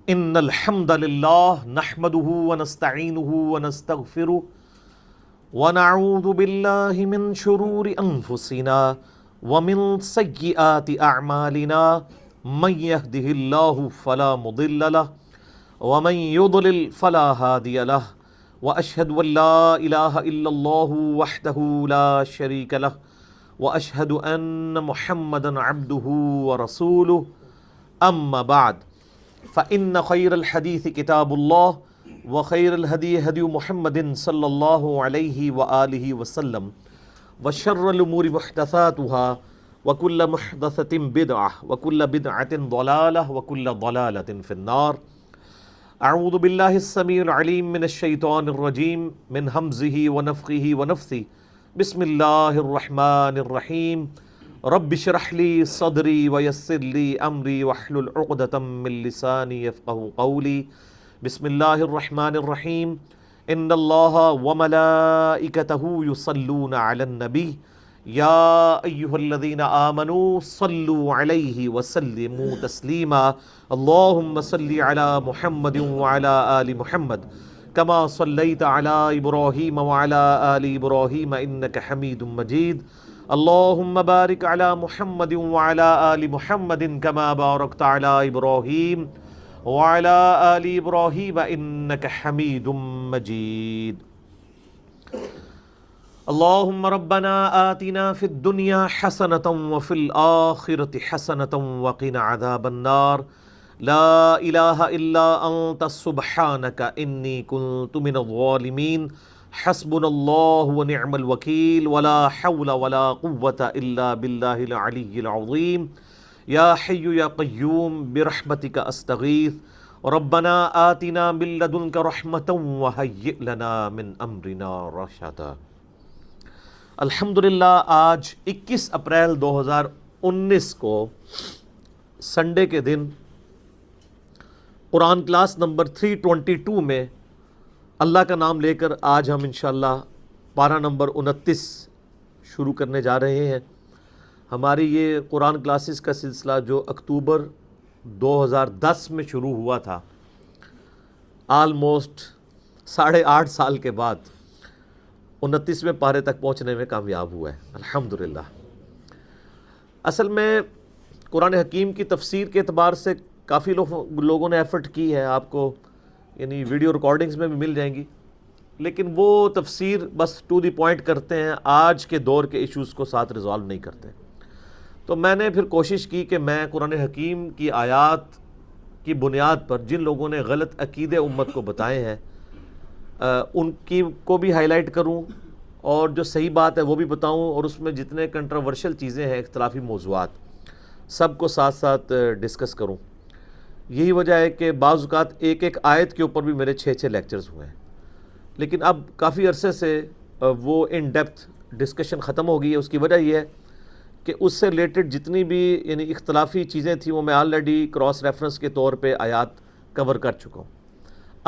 ان الحمد للہ نحمده ونستعینه ونستغفره ونعوذ باللہ من شرور انفسنا ومن سیئات اعمالنا من يهده اللہ فلا مضل له ومن يضلل فلا هادی له واشهد ان لا الہ الا اللہ وحدہ لا شریک له واشهد ان محمدا عبدہ ورسولہ اما بعد فإن خير الحديث كتاب الله وخير الهدي هدي محمد صلى الله عليه وآله وسلم وشر الأمور محدثاتها وكل محدثة بدعة وكل بدعة ضلالة وكل ضلالة في النار. أعوذ بالله السميع العليم من الشيطان الرجيم من همزه ونفخه ونفثه. بسم الله الرحمن الرحيم. رب اشرح لي صدري ويسر لي امري واحلل عقدة من لساني يفقهوا قولي. بسم الله الرحمن الرحيم. ان الله وملائكته يصلون على النبي يا ايها الذين امنوا صلوا عليه وسلموا تسليما. اللهم صل على محمد وعلى ال محمد كما صليت على ابراهيم وعلى ال ابراهيم انك حميد مجيد. اللهم بارك على محمد وعلى آل محمد كما باركت على إبراهيم وعلى آل إبراهيم إنك حميد مجيد. اللهم ربنا آتنا في الدنيا حسنة وفي الآخرة حسنة وقنا عذاب النار. لا إله إلا أنت سبحانك إني كنت من الظالمين. حسبنا اللہ ونعم الوکیل ولا حول ولا قوة الا باللہ العلی العظیم. یا حی یا قیوم برحمتک استغیث ربنا آتنا من لدنک رحمتا وہیئ لنا من امرنا رشدا. الحمدللہ آج 21 اپریل 2019 کو سنڈے کے دن قرآن کلاس نمبر 322 میں اللہ کا نام لے کر آج ہم انشاءاللہ پارہ نمبر 29 شروع کرنے جا رہے ہیں. ہماری یہ قرآن کلاسز کا سلسلہ جو اکتوبر 2010 میں شروع ہوا تھا آلموسٹ 8.5 سال کے بعد 29ویں پارے تک پہنچنے میں کامیاب ہوا ہے الحمدللہ. اصل میں قرآن حکیم کی تفسیر کے اعتبار سے کافی لوگوں نے ایفرٹ کی ہے، آپ کو یعنی ویڈیو ریکارڈنگز میں بھی مل جائیں گی، لیکن وہ تفسیر بس ٹو دی پوائنٹ کرتے ہیں، آج کے دور کے ایشوز کو ساتھ ریزالو نہیں کرتے. تو میں نے پھر کوشش کی کہ میں قرآن حکیم کی آیات کی بنیاد پر جن لوگوں نے غلط عقیدے امت کو بتائے ہیں ان کی کو بھی ہائی لائٹ کروں اور جو صحیح بات ہے وہ بھی بتاؤں، اور اس میں جتنے کنٹروورشل چیزیں ہیں، اختلافی موضوعات، سب کو ساتھ ساتھ ڈسکس کروں. یہی وجہ ہے کہ بعض اوقات ایک آیت کے اوپر بھی میرے 6 لیکچرز ہوئے ہیں، لیکن اب کافی عرصے سے وہ ان ڈیپتھ ڈسکشن ختم ہو گئی ہے. اس کی وجہ یہ ہے کہ اس سے ریلیٹڈ جتنی بھی یعنی اختلافی چیزیں تھیں وہ میں آلریڈی کراس ریفرنس کے طور پہ آیات کور کر چکا ہوں.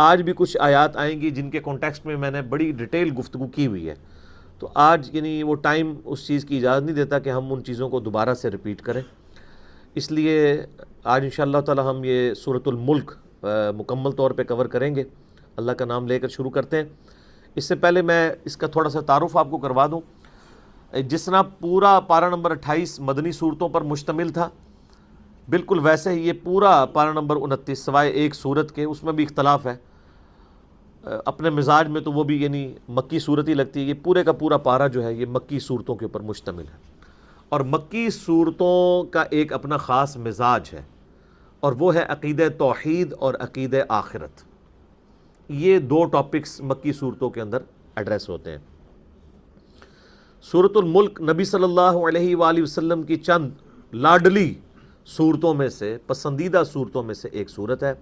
آج بھی کچھ آیات آئیں گی جن کے کانٹیکسٹ میں نے بڑی ڈیٹیل گفتگو کی ہوئی ہے، تو آج یعنی وہ ٹائم اس چیز کی اجازت نہیں دیتا کہ ہم ان چیزوں کو دوبارہ سے ریپیٹ کریں. اس لیے آج انشاءاللہ تعالی ہم یہ سورۃ الملک مکمل طور پہ کور کریں گے. اللہ کا نام لے کر شروع کرتے ہیں. اس سے پہلے میں اس کا تھوڑا سا تعارف آپ کو کروا دوں. جس طرح پورا پارہ نمبر 28 مدنی صورتوں پر مشتمل تھا، بالکل ویسے ہی یہ پورا پارہ نمبر 29 سوائے ایک صورت کے، اس میں بھی اختلاف ہے. اپنے مزاج میں تو وہ بھی یعنی مکی صورت ہی لگتی ہے. یہ پورے کا پورا پارہ جو ہے یہ مکی صورتوں کے اوپر مشتمل ہے، اور مکی صورتوں کا ایک اپنا خاص مزاج ہے، اور وہ ہے عقیدہ توحید اور عقیدہ آخرت. یہ 2 ٹاپکس مکی صورتوں کے اندر ایڈریس ہوتے ہیں. سورۃ الملک نبی صلی اللہ علیہ وآلہ وسلم کی چند لاڈلی صورتوں میں سے، پسندیدہ صورتوں میں سے ایک صورت ہے.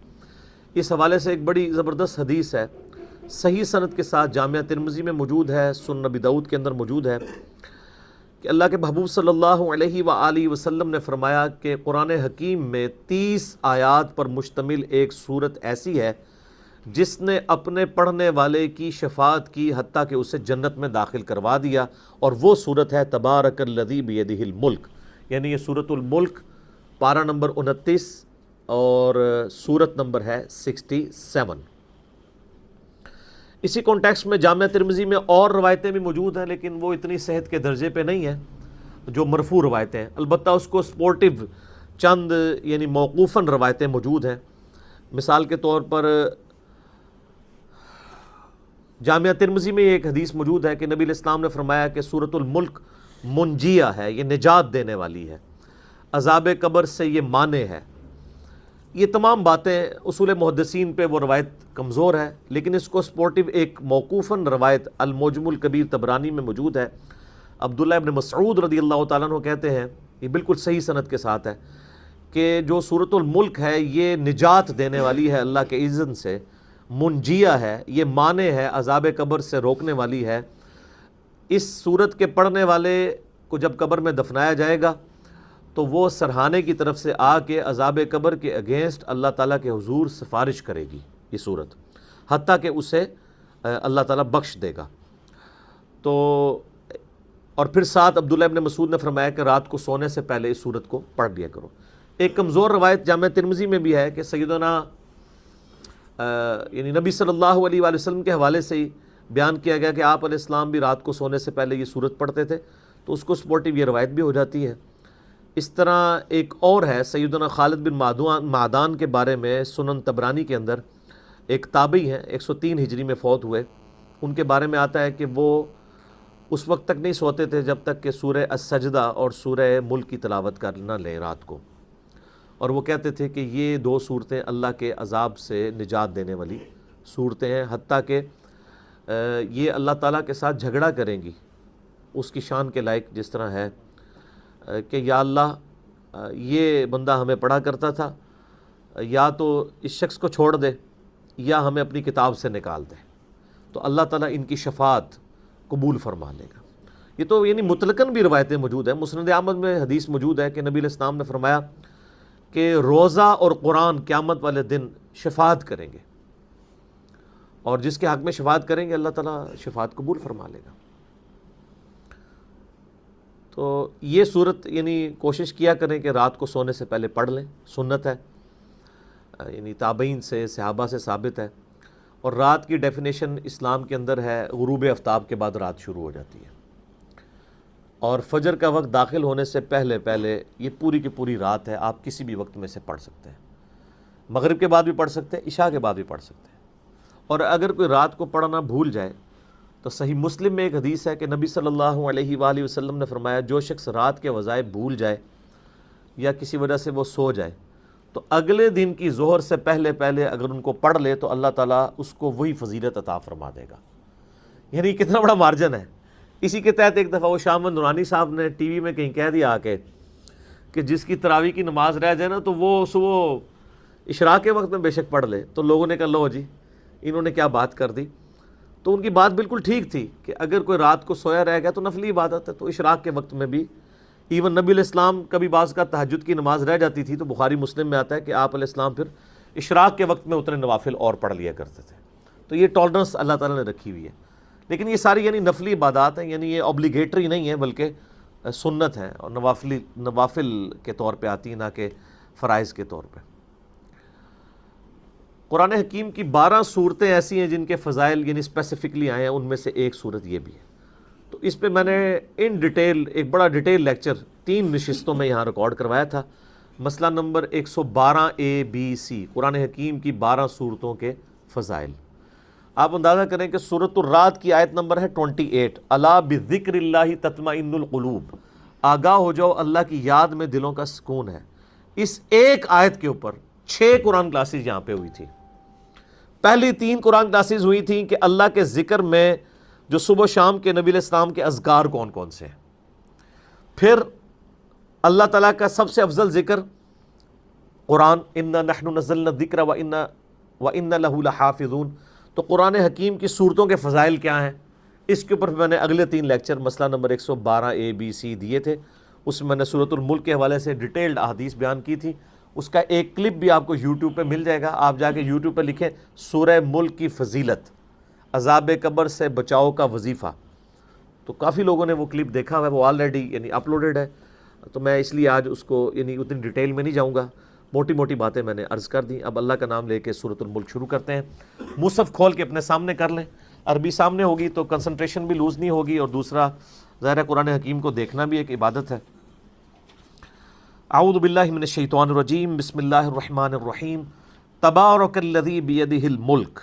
اس حوالے سے ایک بڑی زبردست حدیث ہے، صحیح سند کے ساتھ جامعہ ترمذی میں موجود ہے، سنن نبی داؤد کے اندر موجود ہے، کہ اللہ کے محبوب صلی اللہ علیہ وآلہ وسلم نے فرمایا کہ قرآن حکیم میں 30 آیات پر مشتمل ایک صورت ایسی ہے جس نے اپنے پڑھنے والے کی شفاعت کی، حتیٰ کہ اسے جنت میں داخل کروا دیا، اور وہ صورت ہے تبارک الذی بیدہ الملک. یعنی یہ سورۃ الملک پارہ نمبر 29 اور سورت نمبر ہے 67۔ اسی کانٹیکسٹ میں جامعہ ترمذی میں اور روایتیں بھی موجود ہیں، لیکن وہ اتنی صحت کے درجے پہ نہیں ہیں جو مرفوع روایتیں ہیں، البتہ اس کو سپورٹیو چند یعنی موقوفاً روایتیں موجود ہیں۔ مثال کے طور پر جامعہ ترمذی میں ایک حدیث موجود ہے کہ نبی علیہ السلام نے فرمایا کہ سورۃ الملک منجیہ ہے، یہ نجات دینے والی ہے، عذاب قبر سے یہ مانع ہے۔ یہ تمام باتیں اصول محدثین پہ وہ روایت کمزور ہے، لیکن اس کو سپورٹیو ایک موقوفاً روایت المعجم الکبیر طبرانی میں موجود ہے۔ عبداللہ ابن مسعود رضی اللہ تعالیٰ عنہ کہتے ہیں، یہ بالکل صحیح سند کے ساتھ ہے، کہ جو سورۃ الملک ہے یہ نجات دینے والی ہے اللہ کے اذن سے، منجیہ ہے، یہ مانع ہے، عذاب قبر سے روکنے والی ہے۔ اس سورت کے پڑھنے والے کو جب قبر میں دفنایا جائے گا تو وہ سرہانے کی طرف سے آ کے عذاب قبر کے اگینسٹ اللہ تعالیٰ کے حضور سفارش کرے گی یہ سورت، حتیٰ کہ اسے اللہ تعالیٰ بخش دے گا۔ تو اور پھر ساتھ عبداللہ ابن مسعود نے فرمایا کہ رات کو سونے سے پہلے اس سورت کو پڑھ لیا کرو۔ ایک کمزور روایت جامعہ ترمذی میں بھی ہے کہ سیدنا یعنی نبی صلی اللہ علیہ وآلہ وسلم کے حوالے سے ہی بیان کیا گیا کہ آپ علیہ السلام بھی رات کو سونے سے پہلے یہ سورت پڑھتے تھے، تو اس کو سپورٹیو یہ روایت بھی ہو جاتی ہے۔ اس طرح ایک اور ہے سیدنا خالد بن معدان کے بارے میں سنن طبرانی کے اندر، ایک تابعی ہیں 103 ہجری میں فوت ہوئے، ان کے بارے میں آتا ہے کہ وہ اس وقت تک نہیں سوتے تھے جب تک کہ سورہ السجدہ اور سورہ ملک کی تلاوت کر نہ لیں رات کو، اور وہ کہتے تھے کہ یہ دو صورتیں اللہ کے عذاب سے نجات دینے والی صورتیں ہیں، حتیٰ کہ یہ اللہ تعالیٰ کے ساتھ جھگڑا کریں گی اس کی شان کے لائق، جس طرح ہے کہ یا اللہ یہ بندہ ہمیں پڑھا کرتا تھا، یا تو اس شخص کو چھوڑ دے یا ہمیں اپنی کتاب سے نکال دے، تو اللہ تعالیٰ ان کی شفاعت قبول فرما لے گا۔ یہ تو یعنی مطلقاً بھی روایتیں موجود ہیں۔ مسند احمد میں حدیث موجود ہے کہ نبی علیہ السلام نے فرمایا کہ روزہ اور قرآن قیامت والے دن شفاعت کریں گے، اور جس کے حق میں شفاعت کریں گے اللہ تعالیٰ شفاعت قبول فرما لے گا۔ تو یہ صورت یعنی کوشش کیا کریں کہ رات کو سونے سے پہلے پڑھ لیں، سنت ہے، یعنی تابعین سے صحابہ سے ثابت ہے۔ اور رات کی ڈیفینیشن اسلام کے اندر ہے غروب آفتاب کے بعد رات شروع ہو جاتی ہے، اور فجر کا وقت داخل ہونے سے پہلے یہ پوری کی پوری رات ہے، آپ کسی بھی وقت میں سے پڑھ سکتے ہیں، مغرب کے بعد بھی پڑھ سکتے ہیں، عشاء کے بعد بھی پڑھ سکتے ہیں۔ اور اگر کوئی رات کو پڑھنا بھول جائے تو صحیح مسلم میں ایک حدیث ہے کہ نبی صلی اللہ علیہ وآلہ وسلم نے فرمایا جو شخص رات کے وظائف بھول جائے یا کسی وجہ سے وہ سو جائے تو اگلے دن کی ظہر سے پہلے اگر ان کو پڑھ لے تو اللہ تعالیٰ اس کو وہی فضیلت عطا فرما دے گا۔ یعنی کتنا بڑا مارجن ہے۔ اسی کے تحت ایک دفعہ وہ شاہ محمد نورانی صاحب نے ٹی وی میں کہیں کہہ دیا کہ جس کی تراویح کی نماز رہ جائے نا تو وہ صبح اشراق کے وقت میں بے شک پڑھ لے، تو لوگوں نے کہا لو جی انہوں نے کیا بات کر دی۔ تو ان کی بات بالکل ٹھیک تھی کہ اگر کوئی رات کو سویا رہ گیا تو نفلی عبادت ہے، تو اشراق کے وقت میں بھی ایون نبی علیہ السلام کبھی بعض کا تہجد کی نماز رہ جاتی تھی تو بخاری مسلم میں آتا ہے کہ آپ علیہ السلام پھر اشراق کے وقت میں اتنے نوافل اور پڑھ لیا کرتے تھے۔ تو یہ ٹالرنس اللہ تعالیٰ نے رکھی ہوئی ہے، لیکن یہ ساری یعنی نفلی عبادات ہیں، یعنی یہ اوبلیگیٹری نہیں ہے بلکہ سنت ہے، اور نوافل کے طور پہ آتی ہیں نہ کہ فرائض کے طور پہ۔ قرآن حکیم کی 12 صورتیں ایسی ہیں جن کے فضائل یعنی اسپیسیفکلی آئے ہیں، ان میں سے ایک صورت یہ بھی ہے۔ تو اس پہ میں نے ان ڈیٹیل ایک بڑا ڈیٹیل لیکچر 3 نشستوں میں یہاں ریکارڈ کروایا تھا۔ مسئلہ نمبر 112A-B-C، قرآن حکیم کی 12 صورتوں کے فضائل۔ آپ اندازہ کریں کہ سورۃ الرعد کی آیت نمبر ہے 28، الا بذکر اللہ تطمئن القلوب، آگاہ ہو جاؤ اللہ کی یاد میں دلوں کا سکون ہے۔ اس ایک آیت کے اوپر 6 قرآن کلاسز یہاں پہ ہوئی تھی۔ پہلی 3 قرآن کلاسز ہوئی تھیں کہ اللہ کے ذکر میں جو صبح و شام کے نبی علیہ السلام کے اذکار کون کون سے ہیں، پھر اللہ تعالیٰ کا سب سے افضل ذکر قرآن، انا نحن نزلنا الذکر وانا لہ لحافظون، تو قرآن حکیم کی صورتوں کے فضائل کیا ہیں، اس کے اوپر میں نے اگلے 3 لیکچر مسئلہ نمبر 112A-B-C دیے تھے۔ اس میں نے سورۃ الملک کے حوالے سے ڈیٹیلڈ احادیث بیان کی تھی، اس کا ایک کلپ بھی آپ کو یوٹیوب پہ مل جائے گا، آپ جا کے یوٹیوب پہ لکھیں سورہ ملک کی فضیلت، عذاب قبر سے بچاؤ کا وظیفہ، تو کافی لوگوں نے وہ کلپ دیکھا ہوا ہے، وہ آلریڈی یعنی اپلوڈڈ ہے، تو میں اس لیے آج اس کو یعنی اتنی ڈیٹیل میں نہیں جاؤں گا، موٹی موٹی باتیں میں نے عرض کر دیں. اب اللہ کا نام لے کے سورۃ الملک شروع کرتے ہیں. مصحف کھول کے اپنے سامنے کر لیں. عربی سامنے ہوگی تو کنسنٹریشن بھی لوز نہیں ہوگی، اور دوسرا ظاہر قرآن حکیم کو دیکھنا بھی ایک عبادت ہے. اعوذ باللہ من الشیطان الرجیم، بسم اللہ الرحمن الرحیم. تبارک الذی بیدہ الملک،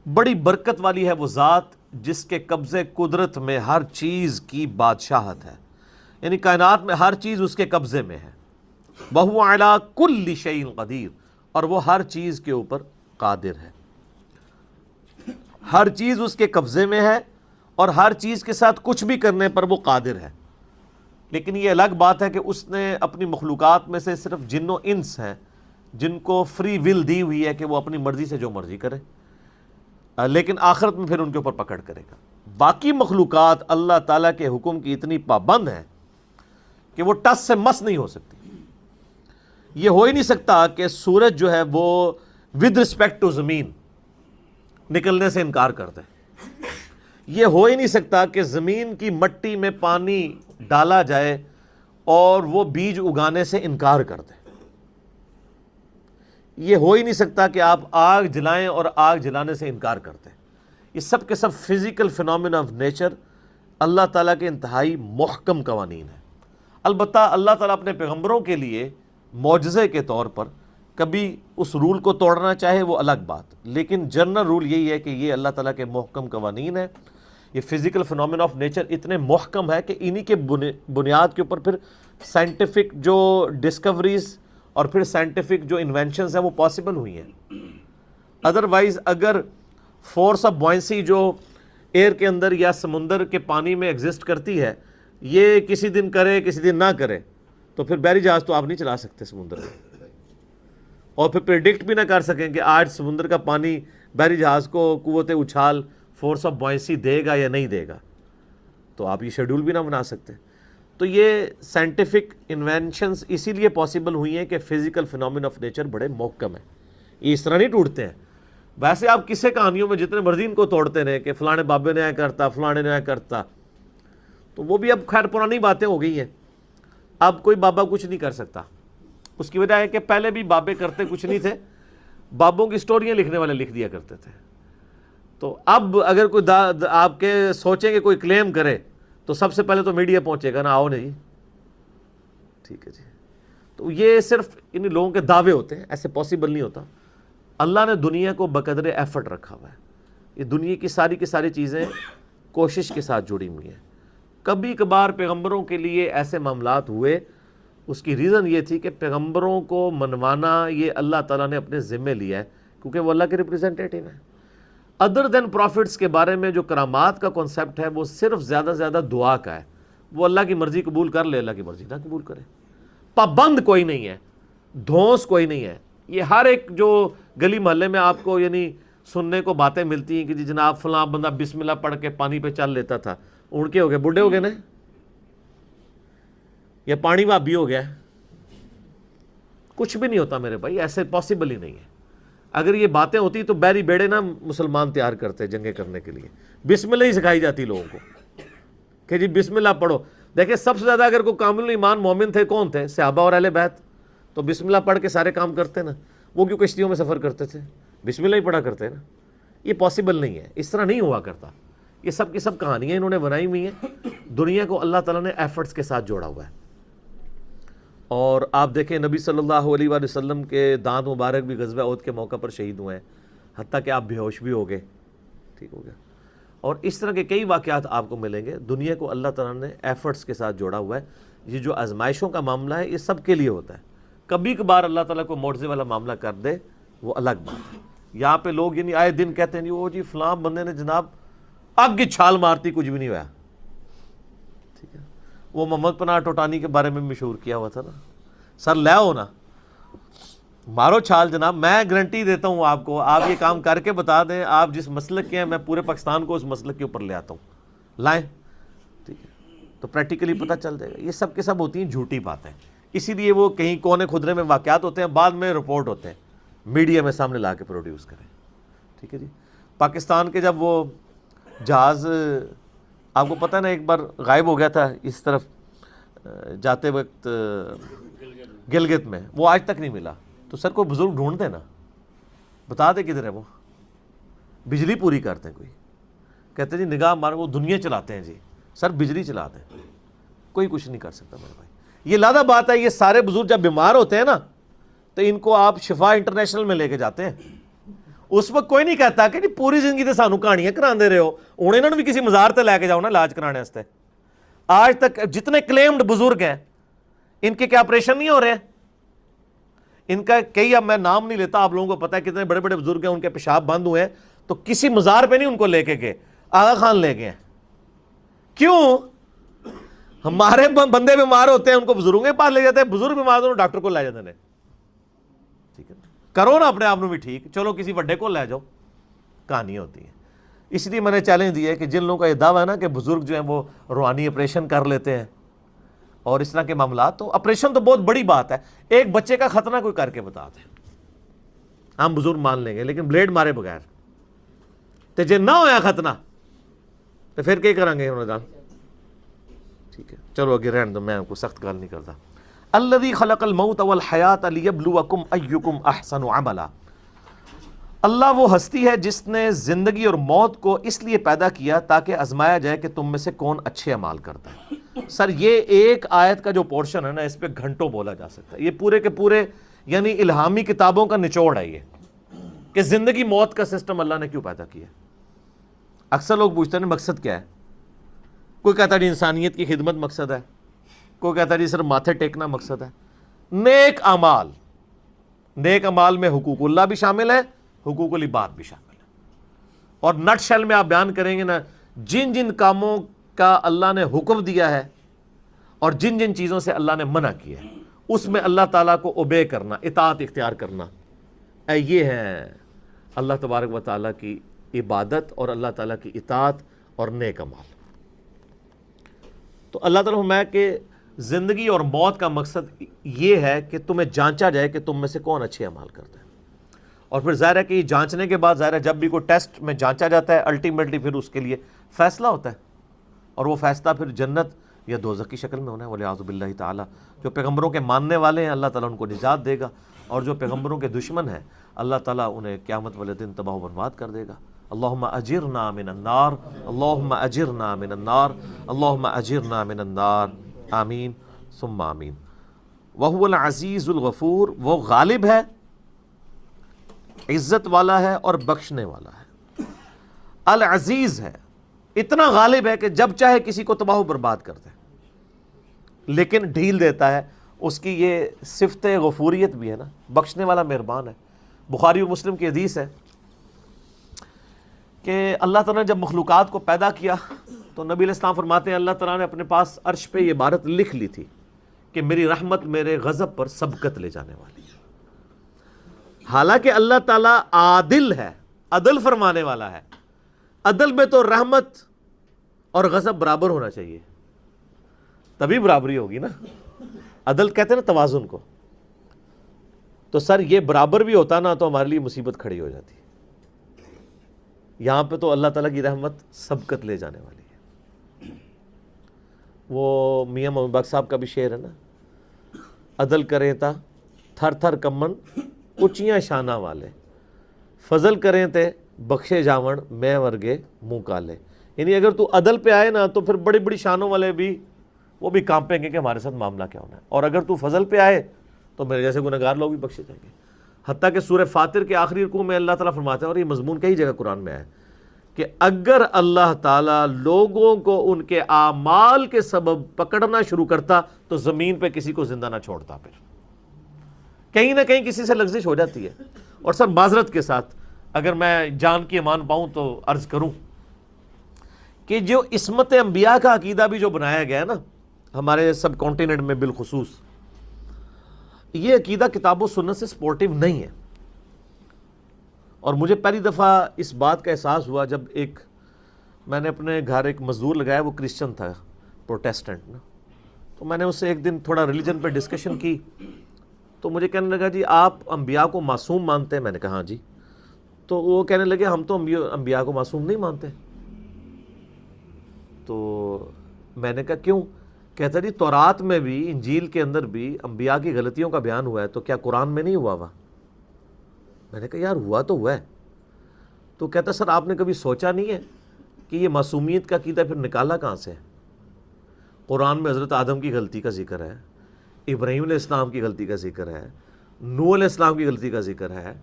بڑی برکت والی ہے وہ ذات جس کے قبضے قدرت میں ہر چیز کی بادشاہت ہے، یعنی کائنات میں ہر چیز اس کے قبضے میں ہے. وَهُوَ عَلَىٰ كُلِّ شَيْءٍ قدیر، اور وہ ہر چیز کے اوپر قادر ہے. ہر چیز اس کے قبضے میں ہے اور ہر چیز کے ساتھ کچھ بھی کرنے پر وہ قادر ہے. لیکن یہ الگ بات ہے کہ اس نے اپنی مخلوقات میں سے صرف جن و انس ہیں جن کو فری ول دی ہوئی ہے کہ وہ اپنی مرضی سے جو مرضی کرے، لیکن آخرت میں پھر ان کے اوپر پکڑ کرے گا. باقی مخلوقات اللہ تعالیٰ کے حکم کی اتنی پابند ہیں کہ وہ ٹس سے مس نہیں ہو سکتی. یہ ہو ہی نہیں سکتا کہ سورج جو ہے وہ ود رسپیکٹ ٹو زمین نکلنے سے انکار کر دے. یہ ہو ہی نہیں سکتا کہ زمین کی مٹی میں پانی ڈالا جائے اور وہ بیج اگانے سے انکار کر دے. یہ ہو ہی نہیں سکتا کہ آپ آگ جلائیں اور آگ جلانے سے انکار کر دیں. یہ سب کے سب فزیکل فینومینا آف نیچر اللہ تعالیٰ کے انتہائی محکم قوانین ہیں. البتہ اللہ تعالیٰ اپنے پیغمبروں کے لیے معجزے کے طور پر کبھی اس رول کو توڑنا چاہے وہ الگ بات، لیکن جنرل رول یہی ہے کہ یہ اللہ تعالیٰ کے محکم قوانین ہیں. یہ فزیکل فینومینا آف نیچر اتنے محکم ہے کہ انہی کے بنیاد کے اوپر پھر سائنٹیفک جو ڈسکوریز اور پھر سائنٹیفک جو انوینشنز ہیں وہ پاسبل ہوئی ہیں. ادروائز اگر فورس آف بوائنسی جو ایئر کے اندر یا سمندر کے پانی میں ایگزسٹ کرتی ہے، یہ کسی دن کرے کسی دن نہ کرے، تو پھر بحری جہاز تو آپ نہیں چلا سکتے سمندر میں، اور پھر پریڈکٹ بھی نہ کر سکیں کہ آج سمندر کا پانی بحری جہاز کو قوت اچھال فورس آف بوائنسی دے گا یا نہیں دے گا، تو آپ یہ شیڈول بھی نہ بنا سکتے. تو یہ سائنٹیفک انوینشنز اسی لیے پاسبل ہوئی ہیں کہ فزیکل فینومینا آف نیچر بڑے محکم ہیں، یہ اس طرح نہیں ٹوٹتے ہیں. ویسے آپ کسے کہانیوں میں جتنے مرضی ان کو توڑتے رہے کہ فلانے بابے نے ایسا کرتا، فلانے نے ایسا کرتا، تو وہ بھی اب خیر پرانی باتیں ہو گئی ہیں. اب کوئی بابا کچھ نہیں کر سکتا. اس کی وجہ ہے کہ پہلے بھی بابے کرتے کچھ نہیں تھے، بابوں کی سٹوریاں لکھنے والے لکھ دیا کرتے تھے. تو اب اگر کوئی آپ کے سوچیں کہ کوئی کلیم کرے تو سب سے پہلے تو میڈیا پہنچے گا نا، آؤ نہیں ٹھیک ہے جی. تو یہ صرف ان لوگوں کے دعوے ہوتے ہیں، ایسے پاسبل نہیں ہوتا. اللہ نے دنیا کو بقدر ایفرٹ رکھا ہوا ہے. یہ دنیا کی ساری چیزیں کوشش کے ساتھ جڑی ہوئی ہیں. کبھی کبھار پیغمبروں کے لیے ایسے معاملات ہوئے، اس کی ریزن یہ تھی کہ پیغمبروں کو منوانا یہ اللہ تعالیٰ نے اپنے ذمے لیا ہے، کیونکہ وہ اللہ کے ریپریزنٹیٹیو ہیں. ادر دین پروفٹس کے بارے میں جو کرامات کا کنسیپٹ ہے وہ صرف زیادہ سے زیادہ دعا کا ہے. وہ اللہ کی مرضی قبول کر لے، اللہ کی مرضی نہ قبول کرے. پابند کوئی نہیں ہے، دھونس کوئی نہیں ہے. یہ ہر ایک جو گلی محلے میں آپ کو یعنی سننے کو باتیں ملتی ہیں کہ جی جناب فلاں بندہ بسم اللہ پڑھ کے پانی پہ چل لیتا تھا، اڑ کے ہو گئے، بڈھے ہو گئے نا، یا پانی بھابی ہو گیا. کچھ بھی نہیں ہوتا میرے بھائی، ایسے پاسبل ہی نہیں ہے. اگر یہ باتیں ہوتی تو بحری بیڑے نا مسلمان تیار کرتے جنگیں کرنے کے لیے. بسم اللہ ہی سکھائی جاتی لوگوں کو کہ جی بسم اللہ پڑھو. دیکھیں سب سے زیادہ اگر کوئی کامل ایمان مومن تھے کون تھے؟ صحابہ اور اہل بیت. تو بسم اللہ پڑھ کے سارے کام کرتے نا. وہ کیوں کشتیوں میں سفر کرتے تھے؟ بسم اللہ ہی پڑھا کرتے نا. یہ پاسبل نہیں ہے، اس طرح نہیں ہوا کرتا. یہ سب کی سب کہانیاں انہوں نے بنائی ہوئی ہیں. دنیا کو اللہ تعالیٰ نے ایفرٹس کے ساتھ جوڑا ہوا ہے. اور آپ دیکھیں نبی صلی اللہ علیہ وآلہ وسلم کے دانت مبارک بھی غزوہ احد کے موقع پر شہید ہوئے ہیں، حتیٰ کہ آپ بے ہوش بھی ہو گئے. ٹھیک ہو گیا. اور اس طرح کے کئی واقعات آپ کو ملیں گے. دنیا کو اللہ تعالیٰ نے ایفرٹس کے ساتھ جوڑا ہوا ہے. یہ جو آزمائشوں کا معاملہ ہے یہ سب کے لیے ہوتا ہے. کبھی کبھار اللہ تعالیٰ کو معجزے والا معاملہ کر دے وہ الگ بات ہے. یہاں پہ لوگ یعنی آئے دن کہتے ہیں وہ جی فلاں بندے نے جناب آگ کی چھال مارتی کچھ بھی نہیں ہوا. ٹھیک ہے. وہ محمد پناہ ٹوٹانی کے بارے میں مشہور کیا ہوا تھا نا، سر لے آؤ نا، مارو چھال جناب. میں گارنٹی دیتا ہوں آپ کو، آپ یہ کام کر کے بتا دیں آپ جس مسلک کے ہیں، میں پورے پاکستان کو اس مسلک کے اوپر لے آتا ہوں. لائیں ٹھیک ہے، تو پریکٹیکلی پتہ چل جائے گا. یہ سب کے سب ہوتی ہیں جھوٹی باتیں. اسی لیے وہ کہیں کونے خدرے میں واقعات ہوتے ہیں، بعد میں رپورٹ ہوتے ہیں، میڈیا میں سامنے لا کے پروڈیوس کریں. ٹھیک ہے جی. پاکستان کے جب وہ جہاز آپ کو پتہ ہے نا ایک بار غائب ہو گیا تھا اس طرف جاتے وقت گلگت میں، وہ آج تک نہیں ملا. تو سر کوئی بزرگ ڈھونڈ دے نا، بتا دے کدھر ہے وہ. بجلی پوری کرتے ہیں کوئی، کہتے ہیں جی نگاہ مارو، وہ دنیا چلاتے ہیں جی. سر بجلی چلا دیں، کوئی کچھ نہیں کر سکتا میرے بھائی. یہ لادہ بات ہے، یہ سارے بزرگ جب بیمار ہوتے ہیں نا تو ان کو آپ شفا انٹرنیشنل میں لے کے جاتے ہیں. اس وقت کوئی نہیں کہتا کہ جی پوری زندگی تے سانو کہانیاں کراندے رہے ہو، ہن انہاں نوں بھی کسی مزار تے لے کے جاؤ نا علاج کرانے واسطے. آج تک جتنے کلیمڈ بزرگ ہیں ان کے کیا آپریشن نہیں ہو رہے ہیں؟ ان کا کئی، اب میں نام نہیں لیتا، آپ لوگوں کو پتہ ہے کتنے بڑے بڑے بزرگ ہیں ان کے پیشاب بند ہوئے ہیں تو کسی مزار پہ نہیں ان کو لے کے گئے، آغا خان لے گئے. کیوں؟ ہمارے بندے بیمار ہوتے ہیں ان کو بزرگوں کے پاس لے جاتے ہیں، بزرگ بیمار ہوتے ہیں ڈاکٹر کو لے جاتے ہیں. ٹھیک ہے، کرو نا اپنے آپ میں بھی ٹھیک، چلو کسی بڑے کو لے جاؤ. کہانی ہوتی ہے. اس لیے میں نے چیلنج دیا ہے کہ جن لوگوں کا یہ دعویٰ ہے نا کہ بزرگ جو ہیں وہ روحانی آپریشن کر لیتے ہیں اور اس طرح کے معاملات، تو آپریشن تو بہت بڑی بات ہے. ایک بچے کا ختنہ کوئی کر کے بتا دے، ہم بزرگ مان لیں گے، لیکن بلیڈ مارے بغیر تو جے نہ ہویا ختنہ تو پھر کیا کریں گے انہوں نے. ٹھیک ہے چلو اگے رہن دو، میں کوئی سخت گل نہیں کرتا. الذی خلق الموت والحیات لیبلوکم ایکم احسن عملا. اللہ وہ ہستی ہے جس نے زندگی اور موت کو اس لیے پیدا کیا تاکہ آزمایا جائے کہ تم میں سے کون اچھے اعمال کرتا ہے. سر یہ ایک آیت کا جو پورشن ہے نا، اس پہ گھنٹوں بولا جا سکتا ہے. یہ پورے کے پورے یعنی الہامی کتابوں کا نچوڑ ہے یہ، کہ زندگی موت کا سسٹم اللہ نے کیوں پیدا کیا. اکثر لوگ پوچھتے ہیں مقصد کیا ہے. کوئی کہتا ہے جی انسانیت کی خدمت مقصد ہے، کوئی کہتا ہے جی صرف ماتھے ٹیکنا مقصد ہے. نیک اعمال، نیک اعمال میں حقوق اللہ بھی شامل ہے، حقوق العباد بھی شامل ہے. اور نٹ شیل میں آپ بیان کریں گے نا، جن جن کاموں کا اللہ نے حکم دیا ہے اور جن جن چیزوں سے اللہ نے منع کیا ہے، اس میں اللہ تعالیٰ کو اوبے کرنا، اطاعت اختیار کرنا، یہ ہے اللہ تبارک و تعالیٰ کی عبادت اور اللہ تعالیٰ کی اطاعت اور نیک اعمال. تو اللہ تعالیٰ فرمایا کہ زندگی اور موت کا مقصد یہ ہے کہ تمہیں جانچا جائے کہ تم میں سے کون اچھے اعمال کرتا ہے. اور پھر ظاہر ہے کہ یہ جانچنے کے بعد ظاہر ہے جب بھی کوئی ٹیسٹ میں جانچا جاتا ہے الٹیمیٹلی پھر اس کے لیے فیصلہ ہوتا ہے، اور وہ فیصلہ پھر جنت یا دوزخ کی شکل میں ہونا ہے. ولیعوذ باللہ تعالی. جو پیغمبروں کے ماننے والے ہیں اللہ تعالیٰ ان کو نجات دے گا، اور جو پیغمبروں کے دشمن ہیں اللہ تعالیٰ انہیں قیامت والے دن تباہ و برباد کر دے گا. اللہم اجرنا من النار، اللہم اجرنا من النار، اللہم اجرنا من النار. آمین ثم آمین. وہو العزیز الغفور. وہ غالب ہے، عزت والا ہے اور بخشنے والا ہے. العزیز ہے، اتنا غالب ہے کہ جب چاہے کسی کو تباہ و برباد کر دے، لیکن ڈھیل دیتا ہے. اس کی یہ صفت غفوریت بھی ہے نا، بخشنے والا مہربان ہے. بخاری و مسلم کی حدیث ہے کہ اللہ تعالیٰ نے جب مخلوقات کو پیدا کیا تو نبی علیہ السلام فرماتے ہیں اللہ تعالیٰ نے اپنے پاس عرش پہ یہ عبارت لکھ لی تھی کہ میری رحمت میرے غضب پر سبقت لے جانے والی ہے. حالانکہ اللہ تعالیٰ عادل ہے، عدل فرمانے والا ہے. عدل میں تو رحمت اور غضب برابر ہونا چاہیے، تبھی برابری ہوگی نا. عدل کہتے ہیں نا توازن کو. تو سر یہ برابر بھی ہوتا نا تو ہمارے لیے مصیبت کھڑی ہو جاتی. یہاں پہ تو اللہ تعالیٰ کی رحمت سبقت لے جانے والی ہے. وہ میاں محمد باق صاحب کا بھی شعر ہے نا، عدل کریں تا تھر تھر کمن اچیاں شانہ والے، فضل کریں تے بخشے جاون میں ورگے منہ کالے. یعنی اگر تو عدل پہ آئے نا تو پھر بڑی بڑی شانوں والے بھی وہ بھی کانپیں گے کہ ہمارے ساتھ معاملہ کیا ہونا ہے. اور اگر تو فضل پہ آئے تو میرے جیسے گنہگار لوگ بھی بخشے جائیں گے. حتیٰ کہ سورہ فاطر کے آخری رکوع میں اللہ تعالیٰ فرماتا ہے، اور یہ مضمون کئی جگہ قرآن میں ہے، کہ اگر اللہ تعالیٰ لوگوں کو ان کے اعمال کے سبب پکڑنا شروع کرتا تو زمین پہ کسی کو زندہ نہ چھوڑتا. پھر کہیں نہ کہیں کسی سے لغزش ہو جاتی ہے. اور سر معذرت کے ساتھ اگر میں جان کی امان پاؤں تو عرض کروں کہ جو عصمت انبیاء کا عقیدہ بھی جو بنایا گیا ہے نا ہمارے سب کانٹیننٹ میں بالخصوص، یہ عقیدہ کتاب و سنت سے سپورٹیو نہیں ہے. اور مجھے پہلی دفعہ اس بات کا احساس ہوا جب میں نے اپنے گھر ایک مزدور لگایا، وہ کرسچن تھا، پروٹیسٹنٹ نا. تو میں نے اس سے ایک دن تھوڑا ریلیجن پہ ڈسکشن کی تو مجھے کہنے لگا جی آپ انبیاء کو معصوم مانتے ہیں؟ میں نے کہا ہاں جی. تو وہ کہنے لگے ہم تو انبیاء کو معصوم نہیں مانتے. تو میں نے کہا کیوں؟ کہتا جی تورات میں بھی انجیل کے اندر بھی انبیاء کی غلطیوں کا بیان ہوا ہے، تو کیا قرآن میں نہیں ہوا ہوا؟ میں نے کہا یار ہوا تو ہوا ہے۔ تو کہتا سر آپ نے کبھی سوچا نہیں ہے کہ یہ معصومیت کا عقیدہ پھر نکالا کہاں سے ہے؟ قرآن میں حضرت آدم کی غلطی کا ذکر ہے، ابراہیم علیہ السلام کی غلطی کا ذکر ہے، نوح علیہ السلام کی غلطی کا ذکر ہے،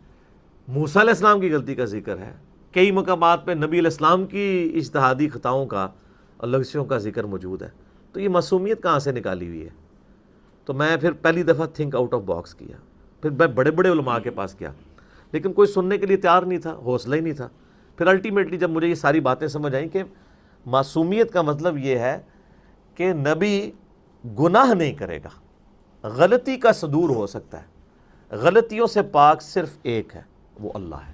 موسیٰ علیہ السلام کی غلطی کا ذکر ہے، کئی مقامات پہ نبی علیہ السلام کی اجتہادی خطاؤں کا اور لغزشوں کا ذکر موجود ہے۔ تو یہ معصومیت کہاں سے نکالی ہوئی ہے؟ تو میں پھر پہلی دفعہ تھنک آؤٹ آف باکس کیا، پھر میں بڑے بڑے علماء کے پاس گیا، لیکن کوئی سننے کے لیے تیار نہیں تھا، حوصلہ ہی نہیں تھا۔ پھر الٹیمیٹلی جب مجھے یہ ساری باتیں سمجھ آئیں کہ معصومیت کا مطلب یہ ہے کہ نبی گناہ نہیں کرے گا، غلطی کا صدور ہو سکتا ہے، غلطیوں سے پاک صرف ایک ہے، وہ اللہ ہے۔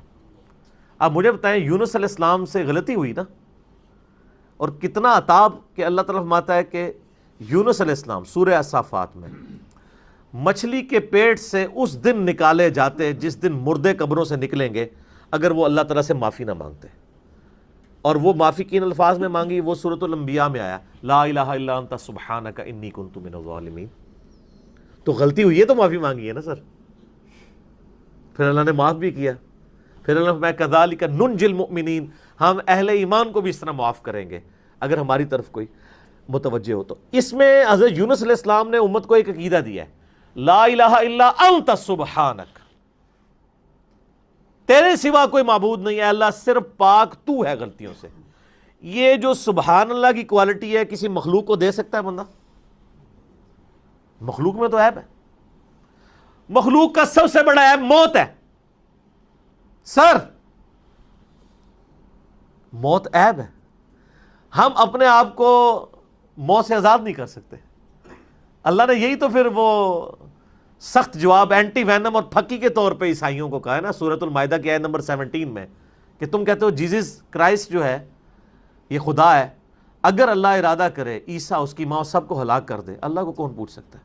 اب مجھے بتائیں یونس علیہ السلام سے غلطی ہوئی نا، اور کتنا عتاب کہ اللہ تعالیٰ فرماتا ہے کہ یونس علیہ السلام سورہ الصافات میں مچھلی کے پیٹ سے اس دن نکالے جاتے جس دن مردے قبروں سے نکلیں گے اگر وہ اللہ تعالیٰ سے معافی نہ مانگتے، اور وہ معافی کن الفاظ میں مانگی؟ وہ سورۃ الانبیاء میں آیا لا الہ الا انت سبحانک انی کنت من الظالمین۔ تو غلطی ہوئی ہے تو معافی مانگی ہے نا سر، پھر اللہ نے معاف بھی کیا۔ پھر اللہ میں کذالک ننجی المؤمنین، ہم اہل ایمان کو بھی اس طرح معاف کریں گے اگر ہماری طرف کوئی متوجہ ہو۔ تو اس میں حضرت یونس علیہ السلام نے امت کو ایک عقیدہ دیا ہے، لا الہ الا انت سبحانک، تیرے سوا کوئی معبود نہیں ہے اللہ، صرف پاک تو ہے غلطیوں سے۔ یہ جو سبحان اللہ کی کوالٹی ہے کسی مخلوق کو دے سکتا ہے بندہ؟ مخلوق میں تو عیب ہے، مخلوق کا سب سے بڑا عیب موت ہے۔ سر موت عیب ہے، ہم اپنے آپ کو موت سے آزاد نہیں کر سکتے۔ اللہ نے یہی تو پھر وہ سخت جواب اینٹی وینم اور پھکی کے طور پہ عیسائیوں کو کہا ہے نا سورۃ المائدہ کی آیت نمبر 17 میں، کہ تم کہتے ہو جیزس کرائسٹ جو ہے یہ خدا ہے، اگر اللہ ارادہ کرے عیسیٰ اس کی ماں سب کو ہلاک کر دے، اللہ کو کون پوچھ سکتا ہے؟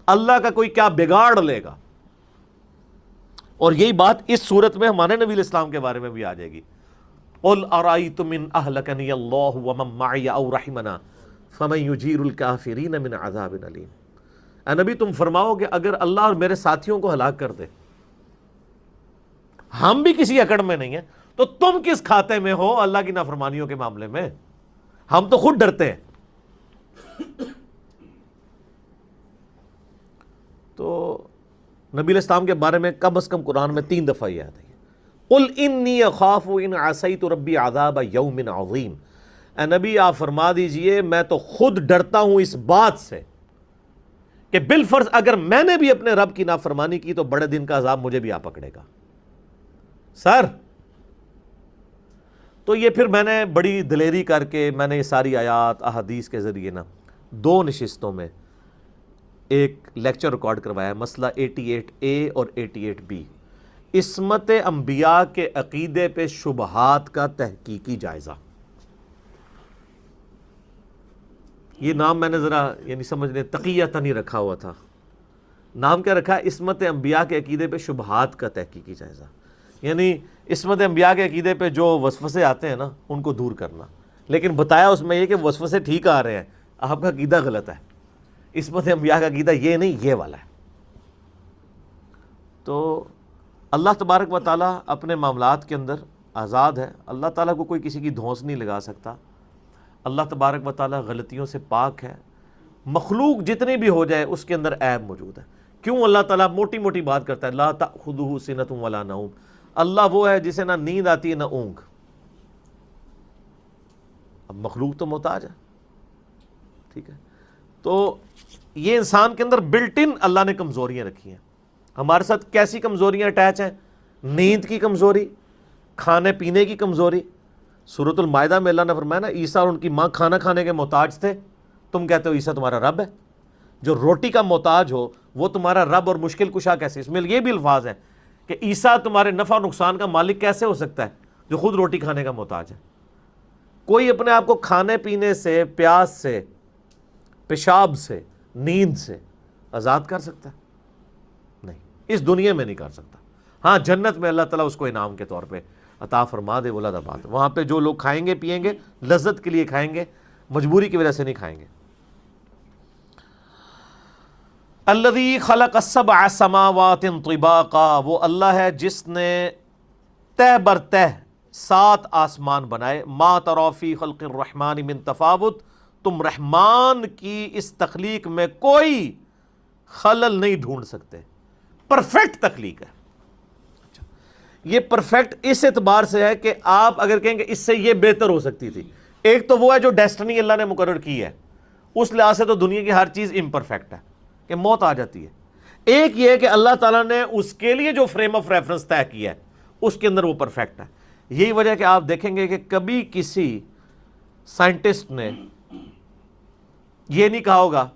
اللہ کا کوئی کیا بگاڑ لے گا؟ اور یہی بات اس صورت میں ہمارے نبی علیہ السلام کے بارے میں بھی آ جائے گی، قُلْ أَرَأَيْتُمْ إِنْ أَهْلَكَنِيَ اللَّهُ وَمَن مَّعِيَ أَوْ رَحِمَنَا فَمَن يُجِيرُ الْكَافِرِينَ مِنْ عَذَابٍ أَلِيمٍ۔ اے نبی تم فرماؤ کہ اگر اللہ اور میرے ساتھیوں کو ہلاک کر دے، ہم بھی کسی اکڑ میں نہیں ہیں، تو تم کس کھاتے میں ہو اللہ کی نافرمانیوں کے معاملے میں؟ ہم تو خود ڈرتے ہیں۔ تو نبی علیہ السلام کے بارے میں کم از کم قرآن میں 3 دفعہ یہ آتا ہے، قُلْ إِنِّي أَخَافُ إِنْ عَصَيْتُ رَبِّي عَذَابَ يَوْمٍ عَظِيمٍ۔ اے نبی آپ فرما دیجئے میں تو خود ڈرتا ہوں اس بات سے کہ بالفرض اگر میں نے بھی اپنے رب کی نافرمانی کی تو بڑے دن کا عذاب مجھے بھی آ پکڑے گا۔ سر تو یہ پھر میں نے بڑی دلیری کر کے میں نے یہ ساری آیات احادیث کے ذریعے نا 2 نشستوں میں ایک لیکچر ریکارڈ کروایا، مسئلہ 88A اور 88B، عصمت انبیاء کے عقیدے پہ شبہات کا تحقیقی جائزہ۔ یہ نام میں نے ذرا یعنی سمجھ لیں تقیۃً ہی رکھا ہوا تھا۔ نام کیا رکھا ہے؟ عصمت انبیاء کے عقیدے پہ شبہات کا تحقیقی جائزہ، یعنی عصمت انبیاء کے عقیدے پہ جو وسوسے آتے ہیں نا ان کو دور کرنا، لیکن بتایا اس میں یہ کہ وسوسے ٹھیک آ رہے ہیں، آپ کا عقیدہ غلط ہے، عصمت انبیاء کا عقیدہ یہ نہیں یہ والا ہے۔ تو اللہ تبارک و تعالیٰ اپنے معاملات کے اندر آزاد ہے، اللہ تعالیٰ کو کوئی کسی کی دھونس نہیں لگا سکتا، اللہ تبارک و تعالیٰ غلطیوں سے پاک ہے، مخلوق جتنی بھی ہو جائے اس کے اندر عیب موجود ہے۔ کیوں اللہ تعالیٰ موٹی موٹی بات کرتا ہے لا تأخذہ سنۃ ولا نوم، اللہ وہ ہے جسے نہ نیند آتی ہے نہ اونگ۔ اب مخلوق تو محتاج ہے، ٹھیک ہے، تو یہ انسان کے اندر بلٹ ان اللہ نے کمزوریاں رکھی ہیں۔ ہمارے ساتھ کیسی کمزوریاں اٹیچ ہیں؟ نیند کی کمزوری، کھانے پینے کی کمزوری۔ سورۃ المائدہ میں اللہ نے فرمایا نا عیسیٰ اور ان کی ماں کھانا کھانے کے محتاج تھے، تم کہتے ہو عیسیٰ تمہارا رب ہے؟ جو روٹی کا محتاج ہو وہ تمہارا رب اور مشکل کشا کیسے؟ اس میں یہ بھی الفاظ ہیں کہ عیسیٰ تمہارے نفع اور نقصان کا مالک کیسے ہو سکتا ہے جو خود روٹی کھانے کا محتاج ہے؟ کوئی اپنے آپ کو کھانے پینے سے، پیاس سے، پیشاب سے، نیند سے آزاد کر سکتا ہے؟ نہیں، اس دنیا میں نہیں کر سکتا۔ ہاں جنت میں اللہ تعالیٰ اس کو انعام کے طور پہ عطا فرما دے، بولا بات، وہاں پہ جو لوگ کھائیں گے پیئیں گے لذت کے لیے کھائیں گے، مجبوری کی وجہ سے نہیں کھائیں گے۔ الذی خلق السبع سماوات طباقا، وہ اللہ ہے جس نے تہ بر تہ 7 آسمان بنائے. ما تری فی خلق الرحمن من تفاوت، تم رحمان کی اس تخلیق میں کوئی خلل نہیں ڈھونڈ سکتے. پرفیکٹ تخلیق ہے. یہ پرفیکٹ اس اعتبار سے ہے کہ آپ اگر کہیں گے اس سے یہ بہتر ہو سکتی تھی، ایک تو وہ ہے جو ڈیسٹنی اللہ نے مقرر کی ہے، اس لحاظ سے تو دنیا کی ہر چیز امپرفیکٹ ہے کہ موت آ جاتی ہے. ایک یہ ہے کہ اللہ تعالیٰ نے اس کے لیے جو فریم آف ریفرنس طے کیا ہے اس کے اندر وہ پرفیکٹ ہے. یہی وجہ ہے کہ آپ دیکھیں گے کہ کبھی کسی سائنٹسٹ نے یہ نہیں کہا ہوگا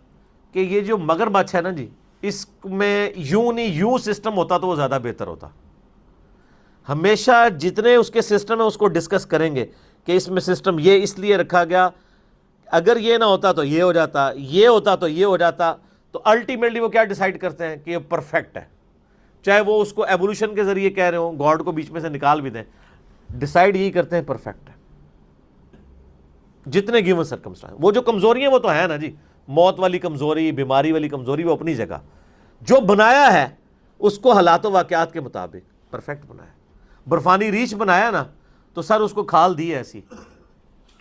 کہ یہ جو مگرمچھ ہے نا جی، اس میں یوں نہیں یوں سسٹم ہوتا تو وہ زیادہ بہتر ہوتا. ہمیشہ جتنے اس کے سسٹم ہیں اس کو ڈسکس کریں گے کہ اس میں سسٹم یہ اس لیے رکھا گیا، اگر یہ نہ ہوتا تو یہ ہو جاتا، یہ ہوتا تو یہ ہو جاتا. تو الٹیمیٹلی وہ کیا ڈیسائیڈ کرتے ہیں کہ یہ پرفیکٹ ہے. چاہے وہ اس کو ایوولوشن کے ذریعے کہہ رہے ہوں، گاڈ کو بیچ میں سے نکال بھی دیں، ڈیسائیڈ یہی کرتے ہیں پرفیکٹ ہے. جتنے گیون سرکمسٹانس، وہ جو کمزوریاں وہ تو ہیں نا جی، موت والی کمزوری، بیماری والی کمزوری، وہ اپنی جگہ. جو بنایا ہے اس کو حالات و واقعات کے مطابق پرفیکٹ بنایا. برفانی ریچھ بنایا نا تو سر اس کو کھال دی ایسی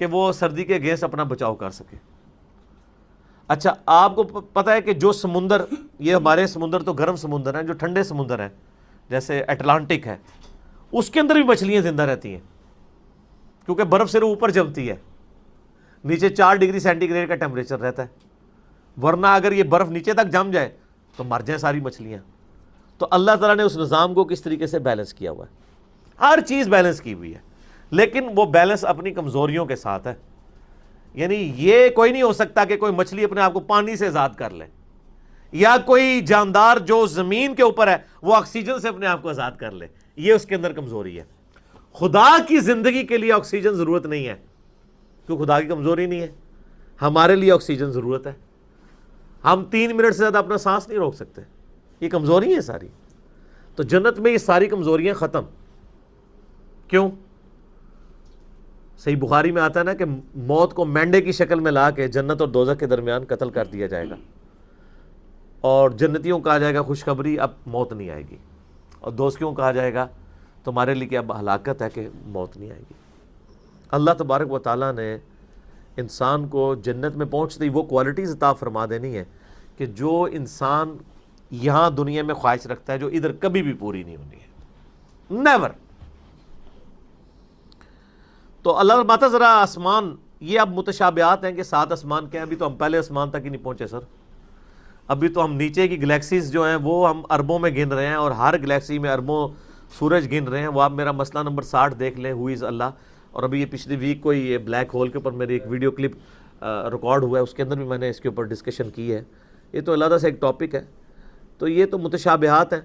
کہ وہ سردی کے اگینسٹ اپنا بچاؤ کر سکے. اچھا آپ کو پتہ ہے کہ جو سمندر، یہ ہمارے سمندر تو گرم سمندر ہیں، جو ٹھنڈے سمندر ہیں جیسے اٹلانٹک ہے، اس کے اندر بھی مچھلیاں زندہ رہتی ہیں کیونکہ برف صرف اوپر جمتی ہے، نیچے 4 ڈگری سینٹی گریڈ کا ٹیمپریچر رہتا ہے. ورنہ اگر یہ برف نیچے تک جم جائے تو مر جائیں ساری مچھلیاں. تو اللہ تعالیٰ نے اس نظام کو کس طریقے سے بیلنس کیا ہوا ہے. ہر چیز بیلنس کی ہوئی ہے، لیکن وہ بیلنس اپنی کمزوریوں کے ساتھ ہے. یعنی یہ کوئی نہیں ہو سکتا کہ کوئی مچھلی اپنے آپ کو پانی سے آزاد کر لے، یا کوئی جاندار جو زمین کے اوپر ہے وہ آکسیجن سے اپنے آپ کو آزاد کر لے. یہ اس کے اندر کمزوری ہے. خدا کی زندگی کے لیے آکسیجن ضرورت نہیں ہے کیونکہ خدا کی کمزوری نہیں ہے. ہمارے لیے آکسیجن ضرورت ہے. ہم 3 منٹ سے زیادہ اپنا سانس نہیں روک سکتے. یہ کمزوری ہے ساری. تو جنت میں یہ ساری کمزوریاں ختم. کیوں؟ صحیح بخاری میں آتا ہے نا کہ موت کو مینڈے کی شکل میں لا کے جنت اور دوزخ کے درمیان قتل کر دیا جائے گا، اور جنتیوں کو کہا جائے گا خوشخبری اب موت نہیں آئے گی، اور دوزخیوں کو کہا جائے گا تمہارے لیے کہ اب ہلاکت ہے کہ موت نہیں آئے گی. اللہ تبارک و تعالیٰ نے انسان کو جنت میں پہنچتے ہی وہ کوالٹیز عطا فرما دینی ہے کہ جو انسان یہاں دنیا میں خواہش رکھتا ہے، جو ادھر کبھی بھی پوری نہیں ہونی ہے. نیور. تو اللہ ماتا ذرا آسمان، یہ اب متشابہات ہیں کہ 7 آسمان کے ہیں. ابھی تو ہم پہلے آسمان تک ہی نہیں پہنچے سر. ابھی تو ہم نیچے کی گلیکسیز جو ہیں وہ ہم اربوں میں گن رہے ہیں، اور ہر گلیکسی میں اربوں سورج گن رہے ہیں. وہ آپ میرا مسئلہ نمبر 60 دیکھ لیں، ہو از اللہ. اور ابھی یہ پچھلی ویک کو یہ بلیک ہول کے اوپر میری ایک ویڈیو کلپ ریکارڈ ہوا ہے، اس کے اندر بھی میں نے اس کے اوپر ڈسکشن کی ہے. یہ تو علیحدہ سے ایک ٹاپک ہے. تو یہ تو متشابہات ہیں.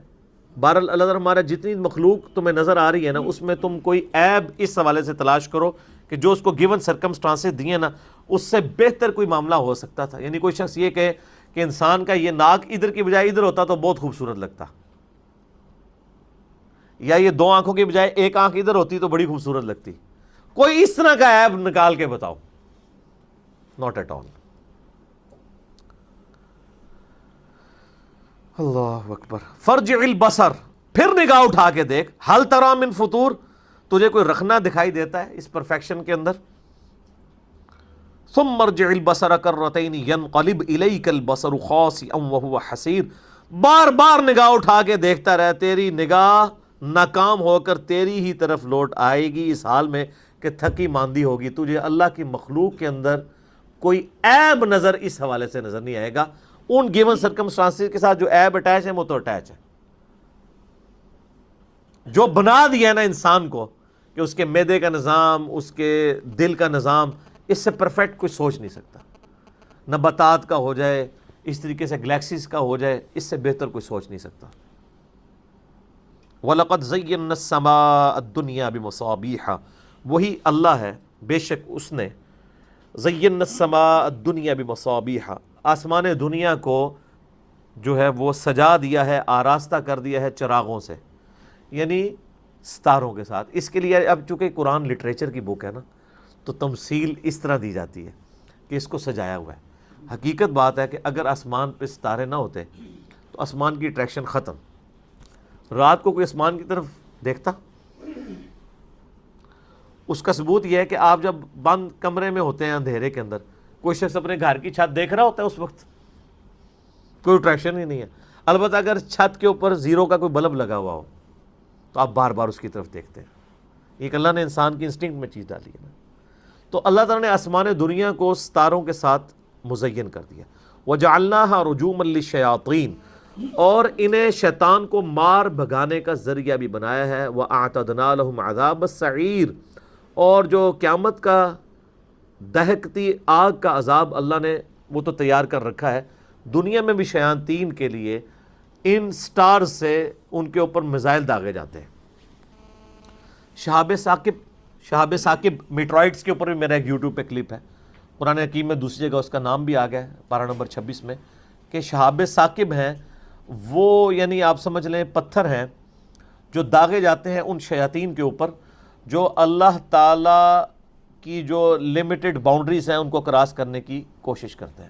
بہرحال اللہ تعالیٰ ہمارا جتنی مخلوق تمہیں نظر آ رہی ہے نا، اس میں تم کوئی عیب اس حوالے سے تلاش کرو کہ جو اس کو گیون سرکمسٹانسز دیے نا اس سے بہتر کوئی معاملہ ہو سکتا تھا. یعنی کوئی شخص یہ کہے کہ انسان کا یہ ناک ادھر کی بجائے ادھر ہوتا تو بہت خوبصورت لگتا، یا یہ 2 آنکھوں کی بجائے 1 آنکھ ادھر ہوتی تو بڑی خوبصورت لگتی. کوئی اس طرح کا عیب نکال کے بتاؤ. ناٹ ایٹ آل. اللہ اکبر. فرجع البصر، پھر نگاہ اٹھا کے دیکھ. ہل تری من فطور، تجھے کوئی رخنا دکھائی دیتا ہے اس پرفیکشن کے اندر؟ ثم ارجع البصر کرتین ينقلب الیک البصر خاسئا وهو حسیر. بار بار نگاہ اٹھا کے دیکھتا رہ، تیری نگاہ ناکام ہو کر تیری ہی طرف لوٹ آئے گی اس حال میں کہ تھکی ماندی ہوگی. تجھے اللہ کی مخلوق کے اندر کوئی عیب نظر اس حوالے سے نظر نہیں آئے گا. ان گیون سرکمسٹانسز کے ساتھ جو عیب اٹیچ ہیں وہ تو اٹیچ ہے. جو بنا دیا ہے نا انسان کو کہ اس کے معدے کا نظام، اس کے دل کا نظام، اس سے پرفیکٹ کوئی سوچ نہیں سکتا. نباتات کا ہو جائے، اس طریقے سے گلیکسیز کا ہو جائے، اس سے بہتر کوئی سوچ نہیں سکتا. وَلَقَدْ زَيَّنَّا السَّمَاءَ الدُّنْيَا بِمَصَابِيحَ، وہی اللہ ہے، بے شک اس نے زَيَّنَّا السَّمَاءَ الدُّنْيَا بِمَصَابِيحَ، آسمان دنیا کو جو ہے وہ سجا دیا ہے، آراستہ کر دیا ہے چراغوں سے، یعنی ستاروں کے ساتھ. اس کے لیے اب چونکہ قرآن لٹریچر کی بک ہے نا، تو تمثیل اس طرح دی جاتی ہے کہ اس کو سجایا ہوا ہے. حقیقت بات ہے کہ اگر آسمان پہ ستارے نہ ہوتے تو آسمان کی اٹریکشن ختم۔ رات کو کوئی آسمان کی طرف دیکھتا؟ اس کا ثبوت یہ ہے کہ آپ جب بند کمرے میں ہوتے ہیں اندھیرے کے اندر، کوئی شخص اپنے گھر کی چھت دیکھ رہا ہوتا ہے، اس وقت کوئی اٹریکشن ہی نہیں ہے۔ البتہ اگر چھت کے اوپر زیرو کا کوئی بلب لگا ہوا ہو تو آپ بار بار اس کی طرف دیکھتے ہیں۔ ایک اللہ نے انسان کی انسٹنکٹ میں چیز ڈالی ہے نا۔ تو اللہ تعالیٰ نے آسمان دنیا کو ستاروں کے ساتھ مزین کر دیا۔ وَجَعَلْنَاهَا رُجُومًا لِلشَّيَاطِينِ، اور انہیں شیطان کو مار بھگانے کا ذریعہ بھی بنایا ہے۔ وَأَعْتَدْنَا لَهُمْ عَذَابَ السَّعِيرِ، اور جو قیامت کا دہکتی آگ کا عذاب اللہ نے وہ تو تیار کر رکھا ہے۔ دنیا میں بھی شیاطین کے لیے ان سٹارز سے ان کے اوپر میزائل داغے جاتے ہیں۔ شہاب ثاقب میٹرائٹس کے اوپر بھی میرا ایک یوٹیوب پہ کلپ ہے، قرآن حکیم میں دوسری جگہ اس کا نام بھی آ گیا ہے، پارہ نمبر 26 میں، کہ شہاب ثاقب ہیں وہ، یعنی آپ سمجھ لیں پتھر ہیں جو داغے جاتے ہیں ان شیاطین کے اوپر جو اللہ تعالیٰ کی جو لمیٹڈ باؤنڈریز ہیں ان کو کراس کرنے کی کوشش کرتے ہیں۔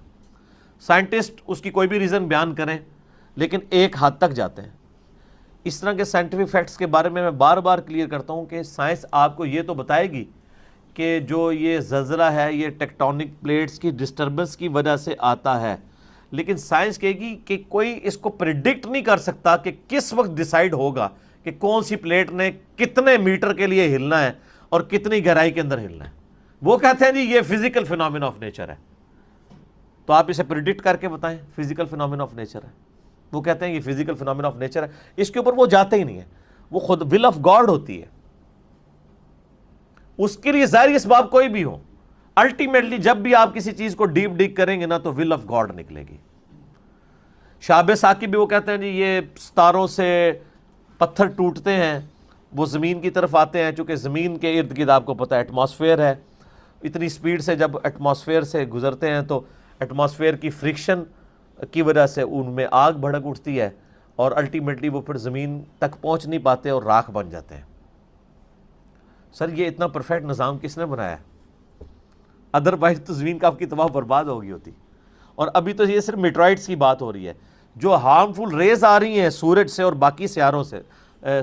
سائنٹسٹ اس کی کوئی بھی ریزن بیان کریں لیکن ایک حد تک جاتے ہیں۔ اس طرح کے سائنٹیفک فیکٹس کے بارے میں بار بار کلیئر کرتا ہوں کہ سائنس آپ کو یہ تو بتائے گی کہ جو یہ زلزلہ ہے یہ ٹیکٹونک پلیٹس کی ڈسٹربنس کی وجہ سے آتا ہے، لیکن سائنس کہے گی کہ کوئی اس کو پریڈکٹ نہیں کر سکتا کہ کس وقت ڈیسائیڈ ہوگا کہ کون سی پلیٹ نے کتنے میٹر کے لیے ہلنا ہے اور کتنی گہرائی کے اندر ہلنا ہے۔ وہ کہتے ہیں جی یہ فزیکل فینومینا آف نیچر ہے، تو آپ اسے پریڈکٹ کر کے بتائیں فزیکل فینومینا آف نیچر ہے۔ وہ کہتے ہیں یہ فزیکل فینومینا آف نیچر ہے، اس کے اوپر وہ جاتے ہی نہیں ہے، وہ خود ول آف گاڈ ہوتی ہے، اس کے لیے ظاہری اسباب کوئی بھی ہو، الٹیمیٹلی جب بھی آپ کسی چیز کو ڈیپ ڈگ کریں گے نا تو ول آف گاڈ نکلے گی۔ شہاب ثاقب بھی وہ کہتے ہیں جی یہ ستاروں سے پتھر ٹوٹتے ہیں، وہ زمین کی طرف آتے ہیں، چونکہ زمین کے ارد گرد آپ کو پتہ ہے ایٹماسفیئر ہے، اتنی سپیڈ سے جب ایٹماسفیئر سے گزرتے ہیں تو ایٹماسفیئر کی فرکشن کی وجہ سے ان میں آگ بھڑک اٹھتی ہے اور الٹیمیٹلی وہ پھر زمین تک پہنچ نہیں پاتے اور راکھ بن جاتے ہیں۔ سر یہ اتنا پرفیکٹ نظام کس نے بنایا ہے؟ ادروائز تو زمین کا آپ کی تباہ برباد ہو گئی ہوتی۔ اور ابھی تو یہ صرف میٹرائٹس کی بات ہو رہی ہے، جو ہارمفل ریز آ رہی ہیں سورج سے اور باقی سیاروں سے،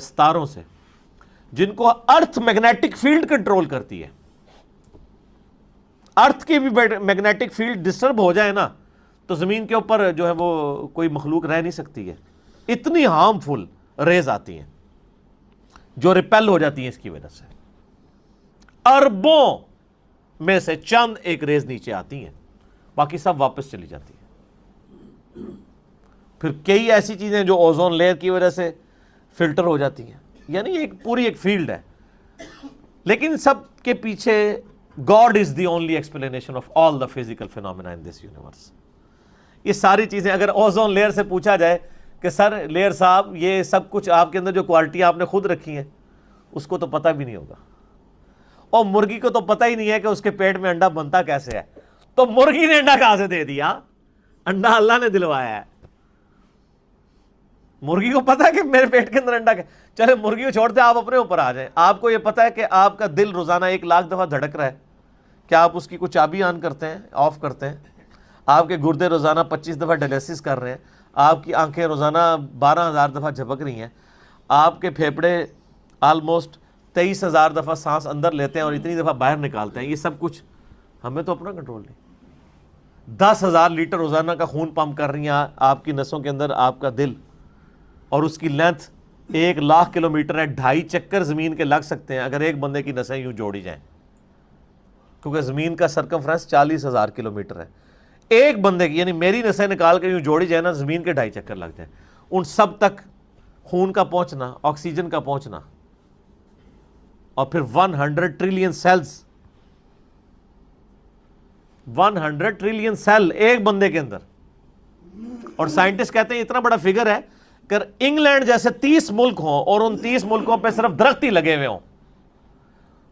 ستاروں سے، جن کو ارتھ میگنیٹک فیلڈ کنٹرول کرتی ہے۔ ارتھ کی بھی میگنیٹک فیلڈ ڈسٹرب ہو جائے نا تو زمین کے اوپر جو ہے وہ کوئی مخلوق رہ نہیں سکتی ہے، اتنی ہارمفل ریز آتی ہیں جو ریپیل ہو جاتی ہیں اس کی وجہ سے۔ اربوں میں سے چند ایک ریز نیچے آتی ہیں، باقی سب واپس چلی جاتی ہیں۔ پھر کئی ایسی چیزیں جو اوزون لیئر کی وجہ سے فلٹر ہو جاتی ہیں، یعنی ایک پوری ایک فیلڈ ہے۔ لیکن سب کے پیچھے God is the only explanation of all the physical phenomena in this universe۔ یہ ساری چیزیں اگر اوزون لیئر سے پوچھا جائے کہ سر لیئر صاحب یہ سب کچھ آپ کے اندر جو کوالٹیاں آپ نے خود رکھی ہیں اس کو تو پتہ بھی نہیں ہوگا، اور مرغی کو تو پتہ ہی نہیں ہے کہ اس کے پیٹ میں انڈا بنتا کیسے ہے، تو مرغی نے انڈا کہاں سے دے دیا؟ انڈا اللہ نے دلوایا ہے۔ مرغی کو پتا ہے کہ میرے پیٹ کے اندر انڈا ہے، چلے مرغی کو چھوڑتے آپ اپنے اوپر آ جائیں۔ آپ کو یہ پتا ہے کہ آپ کا دل روزانہ 1,00,000 دفعہ دھڑک رہا ہے، کیا آپ اس کی کوئی چابی آن کرتے ہیں، آف کرتے ہیں؟ آپ کے گردے روزانہ 25 دفعہ ڈائلیسس کر رہے ہیں، آپ کی آنکھیں روزانہ 12,000 دفعہ جھپک رہی ہیں، آپ کے پھیپھڑے آلموسٹ 23,000 دفعہ سانس اندر لیتے ہیں اور اتنی دفعہ باہر نکالتے ہیں۔ یہ سب کچھ ہمیں تو اپنا کنٹرول نہیں۔ 10,000 لیٹر روزانہ کا خون پمپ کر رہی ہیں آپ کی نسوں کے اندر آپ کا دل، اور اس کی لینتھ 1,00,000 کلومیٹر ہے، 2.5 چکر زمین کے لگ سکتے ہیں اگر ایک بندے کی نسیں یوں جوڑی جائیں، کیونکہ زمین کا سرکمفرنس 40,000 کلومیٹر ہے۔ ایک بندے کی، یعنی میری نسیں نکال کے یوں جوڑی جائے نا، زمین کے 2.5 چکر لگ جائیں۔ ان سب تک خون کا پہنچنا، آکسیجن کا پہنچنا، اور پھر 100 ٹریلین سیلز، 100 ٹریلین سیل ایک بندے کے اندر۔ اور سائنٹسٹ کہتے ہیں اتنا بڑا فگر ہے کہ انگلینڈ جیسے 30 ملک ہوں اور ان 30 ملکوں پہ صرف درخت ہی لگے ہوئے ہوں،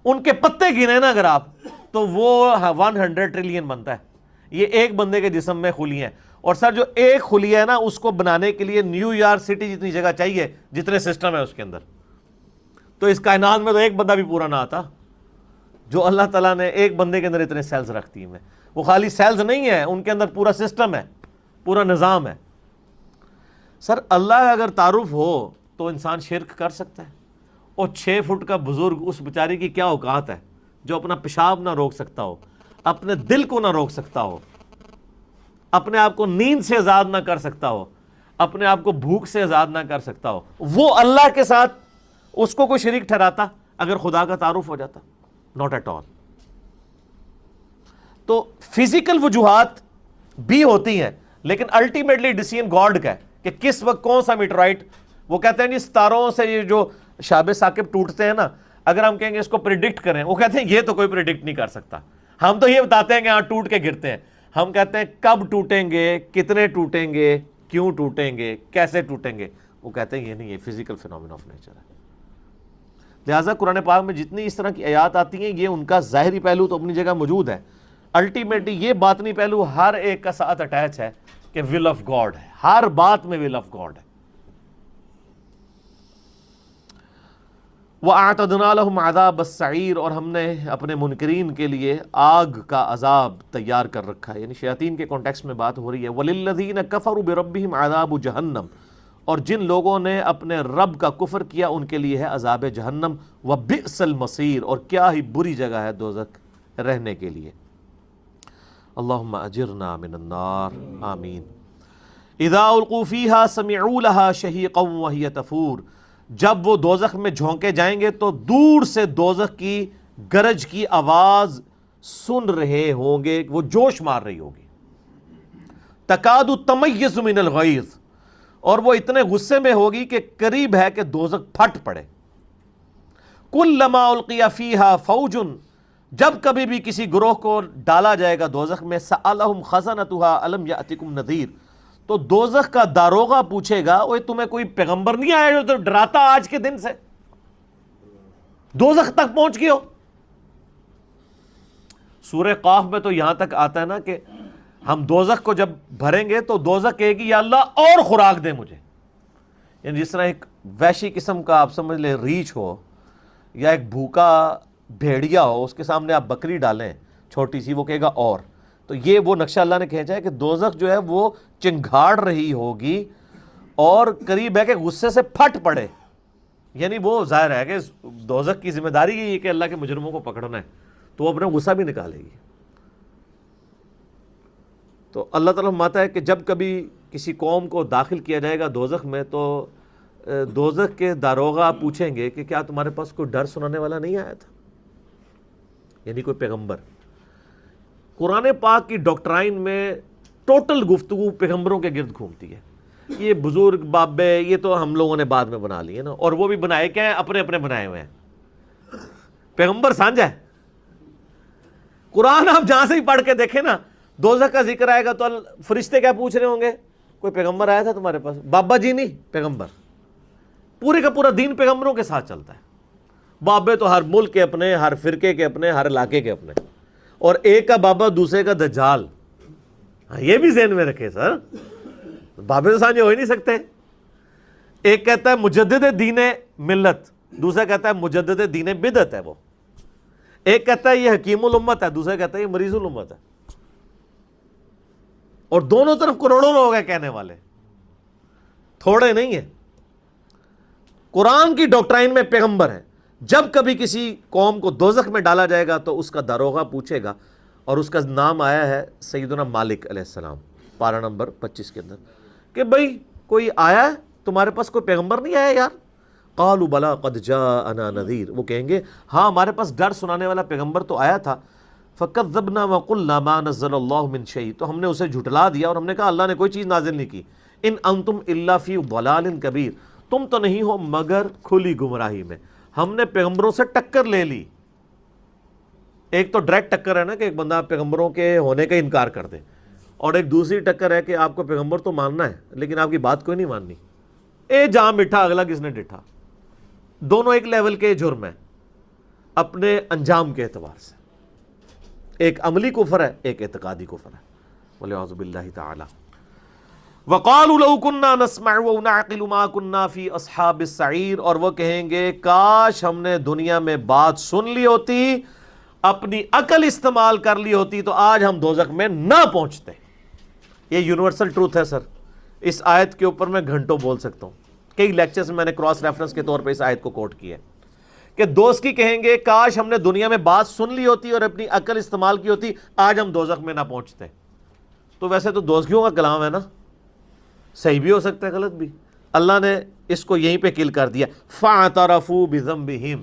ان کے پتے گنے نا اگر آپ، تو وہ 100 ٹریلین بنتا ہے۔ یہ ایک بندے کے جسم میں خلیے ہیں، اور سر جو ایک خلیہ ہے نا اس کو بنانے کے لیے نیو یارک سٹی جتنی جگہ چاہیے جتنے سسٹم ہے اس کے اندر۔ تو اس کائنات میں تو ایک بندہ بھی پورا نہ آتا جو اللہ تعالیٰ نے ایک بندے کے اندر اتنے سیلز رکھتی ہیں۔ وہ خالی سیلز نہیں ہے، ان کے اندر پورا سسٹم ہے، پورا نظام ہے۔ سر اللہ کا اگر تعارف ہو تو انسان شرک کر سکتا ہے؟ اور 6 فٹ کا بزرگ، اس بیچارے کی کیا اوقات ہے جو اپنا پیشاب نہ روک سکتا ہو، اپنے دل کو نہ روک سکتا ہو، اپنے آپ کو نیند سے آزاد نہ کر سکتا ہو، اپنے آپ کو بھوک سے آزاد نہ کر سکتا ہو، وہ اللہ کے ساتھ اس کو کوئی شریک ٹھہراتا اگر خدا کا تعارف ہو جاتا؟ Not at all. تو فزیکل وجوہات بھی ہوتی ہیں، لیکن الٹیمیٹلی ڈیسیژن گاڈ کا ہے کہ کس وقت کون سا میٹرائٹ۔ وہ کہتے ہیں جی ستاروں سے یہ جو شہاب ثاقب ٹوٹتے ہیں نا، اگر ہم کہیں گے اس کو پریڈکٹ کریں، وہ کہتے ہیں یہ تو کوئی پریڈکٹ نہیں کر سکتا۔ ہم تو یہ بتاتے ہیں کہ ہاں ٹوٹ کے گرتے ہیں، ہم کہتے ہیں کب ٹوٹیں گے، کتنے ٹوٹیں گے، کیوں ٹوٹیں گے، کیسے ٹوٹیں گے۔ وہ کہتے ہیں یہ نہیں، یہ فزیکل فینومین آف نیچر ہے۔ لہٰذا قرآن پاک میں جتنی اس طرح کی آیات آتی ہیں، یہ ان کا ظاہری پہلو تو اپنی جگہ موجود ہے، الٹیمیٹلی یہ باطنی پہلو ہر ایک کا ساتھ اٹیچ ہے کہ ول آف گاڈ ہے، ہر بات میں ول آف گاڈ ہے۔ وَأَعْتَدْنَا لَهُمْ عَذَابَ السَّعِيرِ، اور ہم نے اپنے منکرین کے لیے آگ کا عذاب تیار کر رکھا ہے، یعنی شیاطین کے کانٹیکسٹ میں بات ہو رہی ہے۔ وَلِلَّذِينَ كَفَرُوا بِرَبِّهِمْ عَذَابُ جَهَنَّمَ، اور جن لوگوں نے اپنے رب کا کفر کیا ان کے لیے ہے عذاب جہنم۔ وَبِئْسَ الْمَصِيرُ، اور کیا ہی بری جگہ ہے دوزخ رہنے کے لیے۔ اللہم اجرنا من النار، آمین۔ اذا القوا فیہا سمعوا لها شہیقا وہی تفور، جب وہ دوزخ میں جھونکے جائیں گے تو دور سے دوزخ کی گرج کی آواز سن رہے ہوں گے، وہ جوش مار رہی ہوگی۔ تکاد تمیز من الغیظ، اور وہ اتنے غصے میں ہوگی کہ قریب ہے کہ دوزخ پھٹ پڑے۔ کلما القی فیہا فوج، جب کبھی بھی کسی گروہ کو ڈالا جائے گا دوزخ میں، سألہم خزنتہا الم یأتکم نذیر، تو دوزخ کا داروغہ پوچھے گا، اوے تمہیں کوئی پیغمبر نہیں آیا جو تو ڈراتا آج کے دن سے، دوزخ تک پہنچ گئے ہو۔ سورہ قاف میں تو یہاں تک آتا ہے نا کہ ہم دوزخ کو جب بھریں گے تو دوزخ کہے گی یا اللہ اور خوراک دے مجھے، یعنی جس طرح ایک وحشی قسم کا آپ سمجھ لیں ریچھ ہو یا ایک بھوکا بھیڑیا ہو، اس کے سامنے آپ بکری ڈالیں چھوٹی سی، وہ کہے گا اور۔ تو یہ وہ نقشہ اللہ نے کھینچا ہے کہ دوزخ جو ہے وہ چنگھاڑ رہی ہوگی اور قریب ہے کہ غصے سے پھٹ پڑے، یعنی وہ ظاہر ہے کہ دوزخ کی ذمہ داری یہ ہے کہ اللہ کے مجرموں کو پکڑنا ہے، تو وہ اپنا غصہ بھی نکالے گی۔ تو اللہ تعالیٰ فرماتا ہے کہ جب کبھی کسی قوم کو داخل کیا جائے گا دوزخ میں تو دوزخ کے داروغہ پوچھیں گے کہ کیا تمہارے پاس کوئی ڈر سنانے والا نہیں آیا تھا، یعنی کوئی پیغمبر۔ قرآن پاک کی ڈاکٹرائن میں ٹوٹل گفتگو پیغمبروں کے گرد گھومتی ہے۔ یہ بزرگ بابے یہ تو ہم لوگوں نے بعد میں بنا لیے نا، اور وہ بھی بنائے کیا ہیں، اپنے اپنے بنائے ہوئے ہیں۔ پیغمبر سانجا ہے۔ قرآن آپ جہاں سے ہی پڑھ کے دیکھیں نا، دوزخ کا ذکر آئے گا تو فرشتے کیا پوچھ رہے ہوں گے، کوئی پیغمبر آیا تھا تمہارے پاس؟ بابا جی نہیں، پیغمبر۔ پورے کا پورا دین پیغمبروں کے ساتھ چلتا ہے۔ بابے تو ہر ملک کے اپنے، ہر فرقے کے اپنے، ہر علاقے کے اپنے، اور ایک کا بابا دوسرے کا دجال۔ یہ بھی ذہن میں رکھے سر، بابے تو سانجے ہو ہی نہیں سکتے۔ ایک کہتا ہے مجدد دین ملت، دوسرا کہتا ہے مجدد دین بدعت ہے وہ۔ ایک کہتا ہے یہ حکیم الامت ہے، دوسرا کہتا ہے یہ مریض الامت ہے، اور دونوں طرف کروڑوں لوگ ہیں کہنے والے، تھوڑے نہیں ہیں۔ قرآن کی ڈاکٹرائن میں پیغمبر ہیں۔ جب کبھی کسی قوم کو دوزخ میں ڈالا جائے گا تو اس کا داروغہ پوچھے گا، اور اس کا نام آیا ہے سیدنا مالک علیہ السلام، پارہ نمبر 25 کے اندر، کہ بھئی کوئی آیا ہے تمہارے پاس، کوئی پیغمبر نہیں آیا یار؟ قالوا بلا قد جاءنا نذیر، وہ کہیں گے ہاں ہمارے پاس ڈر سنانے والا پیغمبر تو آیا تھا۔ فکذبنا وقلنا ما نزل اللہ من شیء، تو ہم نے اسے جھٹلا دیا اور ہم نے کہا اللہ نے کوئی چیز نازل نہیں کی۔ ان انتم الا فی ضلال کبیر، تم تو نہیں ہو مگر کھلی گمراہی میں۔ ہم نے پیغمبروں سے ٹکر لے لی۔ ایک تو ڈائریکٹ ٹکر ہے نا کہ ایک بندہ پیغمبروں کے ہونے کا انکار کر دے، اور ایک دوسری ٹکر ہے کہ آپ کو پیغمبر تو ماننا ہے لیکن آپ کی بات کوئی نہیں ماننی۔ اے جہاں مٹھا اگلا کس نے ڈٹھا۔ دونوں ایک لیول کے جرم ہیں اپنے انجام کے اعتبار سے، ایک عملی کفر ہے، ایک اعتقادی کفر ہے، والعیاذ باللہ تعالی۔ وَقَالُوا لَوْ كُنَّا نَسْمَعُ وَأَوْ نَعْقِلُ مَا كُنَّا فِي أَصْحَابِ السَّعِيرِ، اور وہ کہیں گے کاش ہم نے دنیا میں بات سن لی ہوتی اپنی عقل استعمال کر لی ہوتی تو آج ہم دوزخ میں نہ پہنچتے. یہ یونیورسل ٹروتھ ہے سر. اس آیت کے اوپر میں گھنٹوں بول سکتا ہوں. کئی لیکچرز میں نے کراس ریفرنس کے طور پہ اس آیت کو کوٹ کیا ہے کہ دوزخی کہیں گے کاش ہم نے دنیا میں بات سن لی ہوتی اور اپنی عقل استعمال کی ہوتی, آج ہم دوزخ میں نہ پہنچتے. تو ویسے تو دوزخیوں کا کلام ہے نا, صحیح بھی ہو سکتا ہے غلط بھی. اللہ نے اس کو یہیں پہ کل کر دیا. فَاعْتَرَفُوا بِذَنبِهِمْ,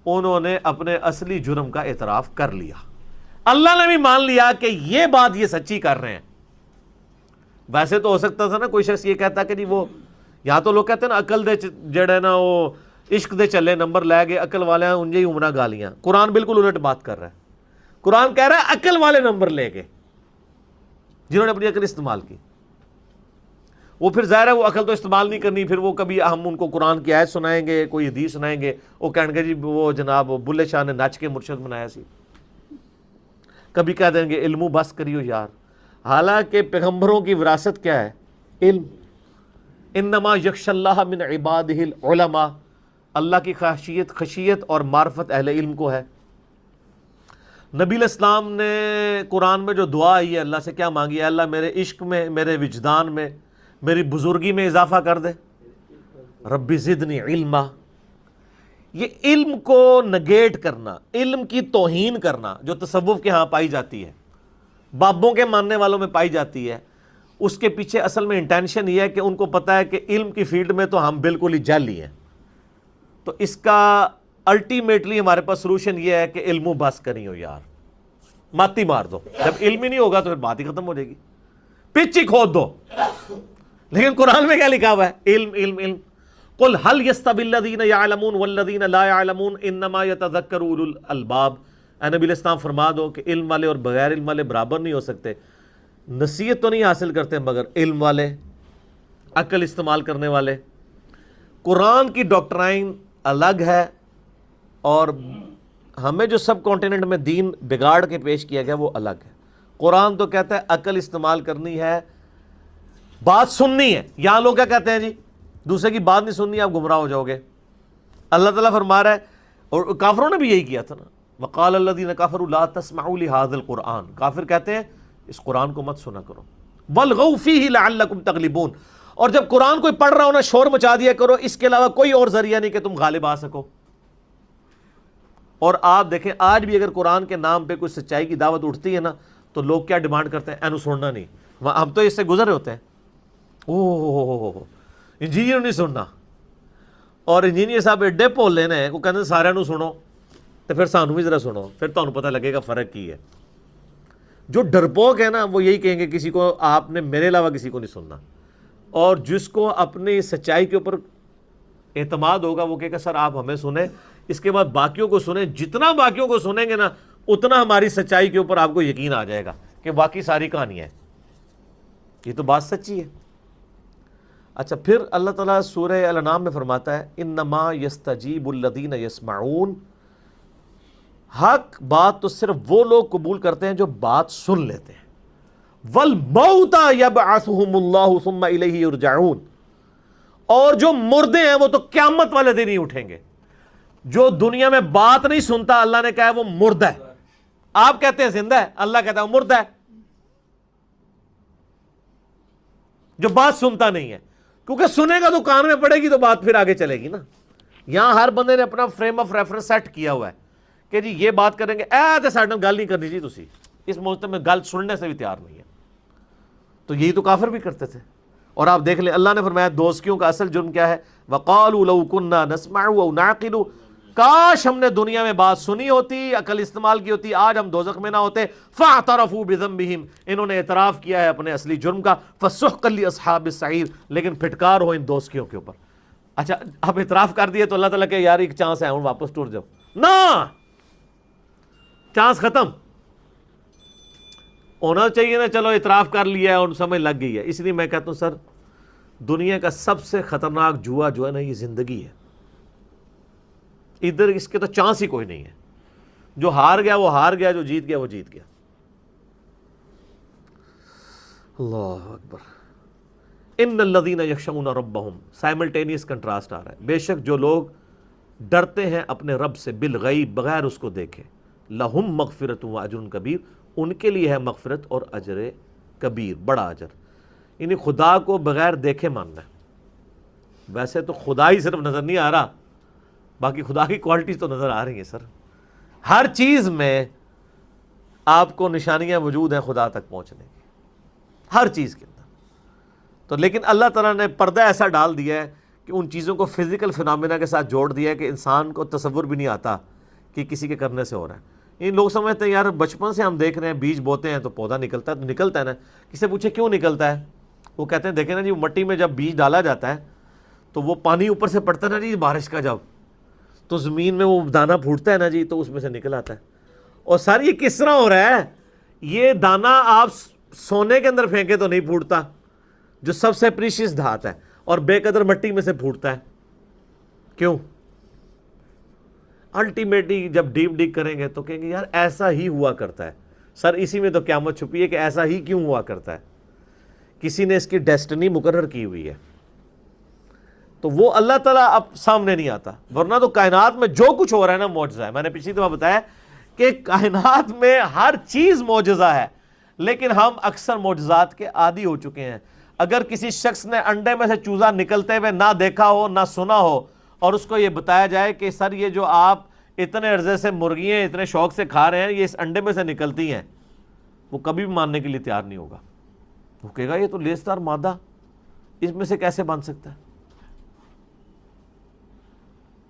انہوں نے اپنے اصلی جرم کا اعتراف کر لیا. اللہ نے بھی مان لیا کہ یہ بات یہ سچی کر رہے ہیں. ویسے تو ہو سکتا تھا نا کوئی شخص یہ کہتا کہ نہیں وہ, یہاں تو لوگ کہتے ہیں نا عقل دے جڑے نا وہ عشق دے چلے نمبر لے گئے, عقل والے ہیں انجے ہی عمرہ گالیاں. قرآن بالکل الٹ بات کر رہا ہے. قرآن کہہ رہا ہے عقل والے نمبر لے گئے جنہوں نے اپنی عقل استعمال کی. وہ پھر ظاہر ہے وہ عقل تو استعمال نہیں کرنی, پھر وہ کبھی ہم ان کو قرآن کی آیت سنائیں گے, کوئی حدیث سنائیں گے, وہ کہیں گے جی وہ جناب بلے شاہ نے نچ کے مرشد بنایا سی. کبھی کہہ دیں گے علمو بس کریو یار. حالانکہ پیغمبروں کی وراثت کیا ہے؟ علم. انما یخش اللہ من عبادہ العلماء, اللہ کی خشیت اور معرفت اہل علم کو ہے. نبی علیہ السلام نے قرآن میں جو دعا آئی ہے اللہ سے کیا مانگی ہے؟ اللہ میرے عشق میں, میرے وجدان میں, میری بزرگی میں اضافہ کر دے. ربی زدنی علما. یہ علم کو نگیٹ کرنا, علم کی توہین کرنا جو تصوف کے ہاں پائی جاتی ہے, بابوں کے ماننے والوں میں پائی جاتی ہے, اس کے پیچھے اصل میں انٹینشن یہ ہے کہ ان کو پتا ہے کہ علم کی فیلڈ میں تو ہم بالکل ہی جعلی ہیں. تو اس کا الٹیمیٹلی ہمارے پاس سولوشن یہ ہے کہ علم و بس کریں ہو یار, ماتی مار دو. جب علم ہی نہیں ہوگا تو پھر بات ہی ختم ہو جائے گی, پچ ہی کھود دو. لیکن قرآن میں کیا لکھا ہوا ہے؟ علم علم علم. قل هل يستوي الذين يعلمون والذين لا يعلمون انما يتذكر اولو الالباب. اے نبی علیہ السلام فرما دو کہ علم والے اور بغیر علم والے برابر نہیں ہو سکتے. نصیحت تو نہیں حاصل کرتے مگر علم والے, عقل استعمال کرنے والے. قرآن کی ڈاکٹرائن الگ ہے اور ہمیں جو سب کانٹیننٹ میں دین بگاڑ کے پیش کیا گیا وہ الگ ہے. قرآن تو کہتا ہے عقل استعمال کرنی ہے, بات سننی ہے. یہاں لوگ کیا کہتے ہیں جی دوسرے کی بات نہیں سننی, آپ گمراہ ہو جاؤ گے. اللہ تعالیٰ فرما رہا ہے, اور کافروں نے بھی یہی کیا تھا نا, وقال الذین کفروا لا تسمعوا لهذا القرآن. کافر کہتے ہیں اس قرآن کو مت سنا کرو. والغوا فیہ لعلکم تغلبون. اور جب قرآن کوئی پڑھ رہا ہو نا شور مچا دیا کرو, اس کے علاوہ کوئی اور ذریعہ نہیں کہ تم غالب آ سکو. اور آپ دیکھیں آج بھی اگر قرآن کے نام پہ کوئی سچائی کی دعوت اٹھتی ہے نا تو لوگ کیا ڈیمانڈ کرتے ہیں؟ اینو سننا نہیں. ہم تو اس سے گزر رہے ہوتے ہیں, اوہ انجینئر نہیں سننا. اور انجینئر صاحب ایڈے بولے نے وہ کہتے ہیں سارے نو سنو تو پھر سانو بھی ذرا سنو, پھر تمہیں پتہ لگے گا فرق کی ہے. جو ڈرپوک ہے نا وہ یہی کہیں گے کسی کو آپ نے میرے علاوہ کسی کو نہیں سننا. اور جس کو اپنی سچائی کے اوپر اعتماد ہوگا وہ کہے گا سر آپ ہمیں سنیں, اس کے بعد باقیوں کو سنیں. جتنا باقیوں کو سنیں گے نا اتنا ہماری سچائی کے اوپر آپ کو یقین آ جائے گا کہ باقی ساری کہانی ہے. یہ تو بات سچی ہے. اچھا پھر اللہ تعالیٰ سورہ الانعام میں فرماتا ہے انما یستجیب الذین یسمعون. حق بات تو صرف وہ لوگ قبول کرتے ہیں جو بات سن لیتے ہیں. والموتى یبعثهم اللہ ثم الیہ یرجعون. اور جو مردے ہیں وہ تو قیامت والے دن ہی اٹھیں گے. جو دنیا میں بات نہیں سنتا اللہ نے کہا ہے وہ مردہ ہے. آپ کہتے ہیں زندہ ہے, اللہ کہتا ہے وہ مردہ ہے. جو بات سنتا نہیں ہے, کیونکہ سنے گا تو کان میں پڑے گی تو بات پھر آگے چلے گی نا. یہاں ہر بندے نے اپنا فریم آف ریفرنس سیٹ کیا ہوا ہے کہ جی یہ بات کریں گے, تے ساڈے نال گل نہیں کرنی جی, تسی اس مجتمع میں گل سننے سے بھی تیار نہیں ہے. تو یہی تو کافر بھی کرتے تھے. اور آپ دیکھ لیں اللہ نے فرمایا دوزخیوں کا اصل جرم کیا ہے؟ وقالوا لو كنا نسمع او نعقل. کاش ہم نے دنیا میں بات سنی ہوتی, عقل استعمال کی ہوتی, آج ہم دوزخ میں نہ ہوتے. فاعترفوا بذنبہم, انہوں نے اعتراف کیا ہے اپنے اصلی جرم کا. فسحقا لاصحاب السعیر, لیکن پھٹکار ہو ان دوزخیوں کے اوپر. اچھا اب اعتراف کر دیے تو اللہ تعالیٰ کہ یار ایک چانس ہے ہوں واپس ٹور جاؤ نا, چانس ختم ہونا چاہیے نا. چلو اعتراف کر لیا ہے اور سمجھ لگ گئی ہے. اس لیے میں کہتا ہوں سر دنیا کا سب سے خطرناک جوا جو ہے نا یہ زندگی ہے. ادھر اس کے تو چانس ہی کوئی نہیں ہے. جو ہار گیا وہ ہار گیا, جو جیت گیا وہ جیت گیا. اللہ اکبر. ان الذین یخشون ربہم, سائملٹینیس کنٹراسٹ آ رہا ہے. بے شک جو لوگ ڈرتے ہیں اپنے رب سے بالغیب, بغیر اس کو دیکھے, لہم مغفرت و اجر کبیر، ان کے لیے ہے مغفرت اور اجر کبیر، بڑا اجر۔ یعنی خدا کو بغیر دیکھے ماننا ہے۔ ویسے تو خدا ہی صرف نظر نہیں آ رہا، باقی خدا کی کوالٹیز تو نظر آ رہی ہیں سر۔ ہر چیز میں آپ کو نشانیاں موجود ہیں خدا تک پہنچنے کی، ہر چیز کے اندر۔ تو لیکن اللہ تعالیٰ نے پردہ ایسا ڈال دیا ہے کہ ان چیزوں کو فزیکل فنامنا کے ساتھ جوڑ دیا ہے کہ انسان کو تصور بھی نہیں آتا کہ کسی کے کرنے سے ہو رہا ہے۔ یہ لوگ سمجھتے ہیں یار بچپن سے ہم دیکھ رہے ہیں بیج بوتے ہیں تو پودا نکلتا ہے، تو نکلتا ہے نا۔ کسی سے پوچھے کیوں نکلتا ہے، وہ کہتے ہیں دیکھیں نا جی، مٹی میں جب بیج ڈالا جاتا ہے تو وہ پانی اوپر سے پڑتا ہے نا جی بارش کا، جب تو زمین میں وہ دانہ پھوٹتا ہے نا جی، تو اس میں سے نکل آتا ہے۔ اور سر یہ کس طرح ہو رہا ہے؟ یہ دانہ آپ سونے کے اندر پھینکے تو نہیں پھوٹتا، جو سب سے پریشیس دھات ہے، اور بے قدر مٹی میں سے پھوٹتا ہے۔ کیوں؟ الٹیمیٹلی جب ڈیپ ڈگ کریں گے تو کہیں گے یار ایسا ہی ہوا کرتا ہے۔ سر اسی میں تو قیامت چھپی ہے کہ ایسا ہی کیوں ہوا کرتا ہے، کسی نے اس کی ڈیسٹنی مقرر کی ہوئی ہے۔ تو وہ اللہ تعالیٰ اب سامنے نہیں آتا، ورنہ تو کائنات میں جو کچھ ہو رہا ہے نا معجزہ ہے۔ میں نے پچھلی دفعہ بتایا کہ کائنات میں ہر چیز معجزہ ہے، لیکن ہم اکثر معجزات کے عادی ہو چکے ہیں۔ اگر کسی شخص نے انڈے میں سے چوزا نکلتے ہوئے نہ دیکھا ہو نہ سنا ہو، اور اس کو یہ بتایا جائے کہ سر یہ جو آپ اتنے عرصے سے مرغیاں اتنے شوق سے کھا رہے ہیں یہ اس انڈے میں سے نکلتی ہیں، وہ کبھی بھی ماننے کے لیے تیار نہیں ہوگا۔ وہ کہے گا یہ تو لیسدار مادہ اس میں سے کیسے بن سکتا ہے؟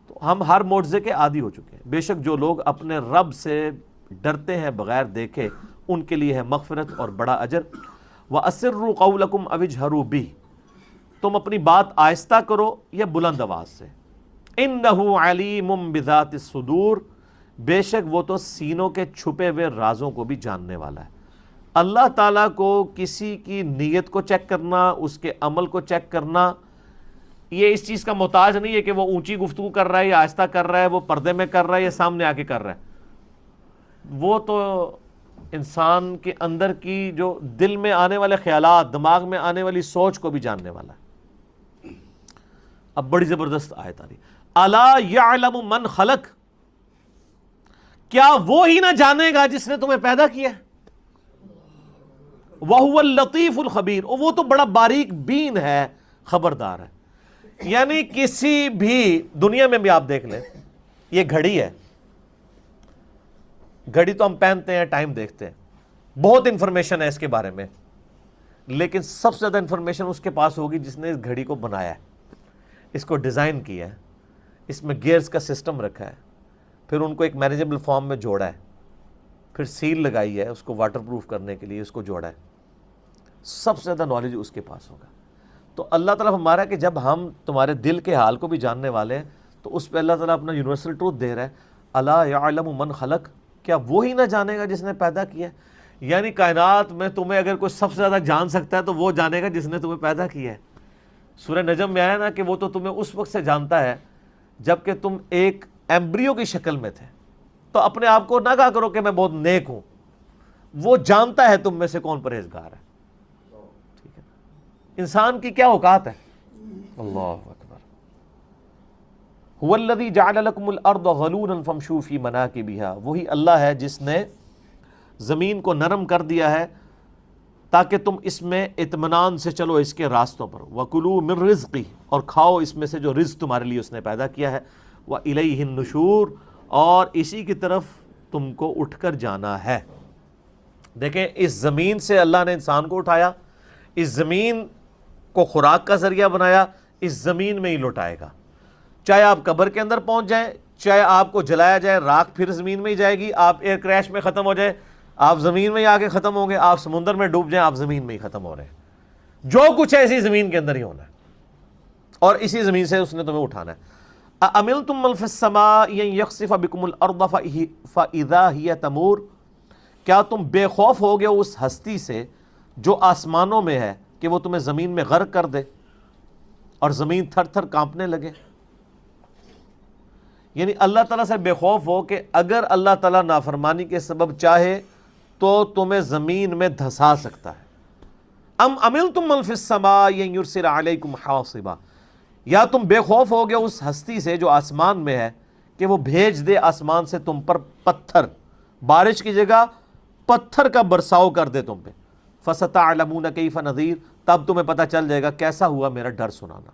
تو ہم ہر معجزے کے عادی ہو چکے ہیں۔ بے شک جو لوگ اپنے رب سے ڈرتے ہیں بغیر دیکھے، ان کے لیے ہے مغفرت اور بڑا اجر۔ وَأَسِرُّوا قَوْلَكُمْ أَوِ اجْهَرُوا بِهِ، تم اپنی بات آہستہ کرو یا بلند آواز سے۔ إِنَّهُ عَلِيمٌ بِذَاتِ الصُّدُورِ، بے شک وہ تو سینوں کے چھپے ہوئے رازوں کو بھی جاننے والا ہے۔ اللہ تعالیٰ کو کسی کی نیت کو چیک کرنا، اس کے عمل کو چیک کرنا، یہ اس چیز کا محتاج نہیں ہے کہ وہ اونچی گفتگو کر رہا ہے یا آہستہ کر رہا ہے، وہ پردے میں کر رہا ہے یا سامنے آ کے کر رہا ہے۔ وہ تو انسان کے اندر کی جو دل میں آنے والے خیالات، دماغ میں آنے والی سوچ کو بھی جاننے والا ہے۔ اب بڑی زبردست آیت آ رہی، الا یعلم من خلق، کیا وہ ہی نہ جانے گا جس نے تمہیں پیدا کیا ہے؟ وَهُوَ اللَّطِيفُ الْخَبِيرُ، اور وہ تو بڑا باریک بین ہے، خبردار ہے۔ یعنی کسی بھی دنیا میں بھی آپ دیکھ لیں، یہ گھڑی ہے، گھڑی تو ہم پہنتے ہیں، ٹائم دیکھتے ہیں، بہت انفارمیشن ہے اس کے بارے میں، لیکن سب سے زیادہ انفارمیشن اس کے پاس ہوگی جس نے اس گھڑی کو بنایا ہے، اس کو ڈیزائن کیا ہے، اس میں گیئرز کا سسٹم رکھا ہے، پھر ان کو ایک مینیجبل فارم میں جوڑا ہے، پھر سیل لگائی ہے اس کو واٹر پروف کرنے کے لیے، اس کو جوڑا ہے۔ سب سے زیادہ نالج اس کے پاس ہوگا۔ تو اللہ تعالیٰ ہمارا کہ جب ہم تمہارے دل کے حال کو بھی جاننے والے ہیں، تو اس پہ اللہ تعالیٰ اپنا یونیورسل ٹروتھ دے رہا ہے، الا یعلم من خلق، کیا وہی نہ جانے گا جس نے پیدا کیا ہے؟ یعنی کائنات میں تمہیں اگر کوئی سب سے زیادہ جان سکتا ہے تو وہ جانے گا جس نے تمہیں پیدا کیا ہے۔ سورہ نجم میں آیا نا کہ وہ تو تمہیں اس وقت سے جانتا ہے جب کہ تم ایک ایمبریو کی شکل میں تھے۔ تو اپنے آپ کو نہ کہا کرو کہ میں بہت نیک ہوں، وہ جانتا ہے تم میں سے کون پرہیزگار ہے۔ ٹھیک ہے، انسان کی کیا اوقات ہے؟ اللہ اکبر۔ هو الذی جعل لکم الارض ظلولا فامشوا فی مناکبها، وہی اللہ ہے جس نے زمین کو نرم کر دیا ہے تاکہ تم اس میں اطمینان سے چلو اس کے راستوں پر۔ وَكُلُوا مِن رِزْقِهِ، اور کھاؤ اس میں سے جو رزق تمہارے لیے اس نے پیدا کیا ہے۔ وَإِلَيْهِ النُّشُورُ، اور اسی کی طرف تم کو اٹھ کر جانا ہے۔ دیکھیں اس زمین سے اللہ نے انسان کو اٹھایا، اس زمین کو خوراک کا ذریعہ بنایا، اس زمین میں ہی لوٹائے گا۔ چاہے آپ قبر کے اندر پہنچ جائیں، چاہے آپ کو جلایا جائے، راکھ پھر زمین میں ہی جائے گی، آپ ایئر کریش میں ختم ہو جائے آپ زمین میں ہی آگے ختم ہوں گے، آپ سمندر میں ڈوب جائیں آپ زمین میں ہی ختم ہو رہے ہیں۔ جو کچھ ہے اسی زمین کے اندر ہی ہونا ہے، اور اسی زمین سے اس نے تمہیں اٹھانا ہے۔ أَأَمِنْتُم مَّن فِي السَّمَاءِ أَن يَخْسِفَ بِكُمُ الْأَرْضَ فَإِذَا هِيَ تَمُورُ، کیا تم بے خوف ہو گئے اس ہستی سے جو آسمانوں میں ہے کہ وہ تمہیں زمین میں غرق کر دے اور زمین تھر تھر کانپنے لگے؟ یعنی اللہ تعالیٰ سے بے خوف ہو کہ اگر اللہ تعالیٰ نافرمانی کے سبب چاہے تو تمہیں زمین میں دھسا سکتا ہے۔ ام امنتم من فی السماء ان یرسل علیکم حاصبا، یا تم بے خوف ہو گئے اس ہستی سے جو آسمان میں ہے کہ وہ بھیج دے آسمان سے تم پر پتھر، بارش کی جگہ پتھر کا برساؤ کر دے تم پہ، فَسَتَعْلَمُونَ كَيْفَ نَذِيرٌ، تب تمہیں پتہ چل جائے گا کیسا ہوا میرا ڈر سنانا۔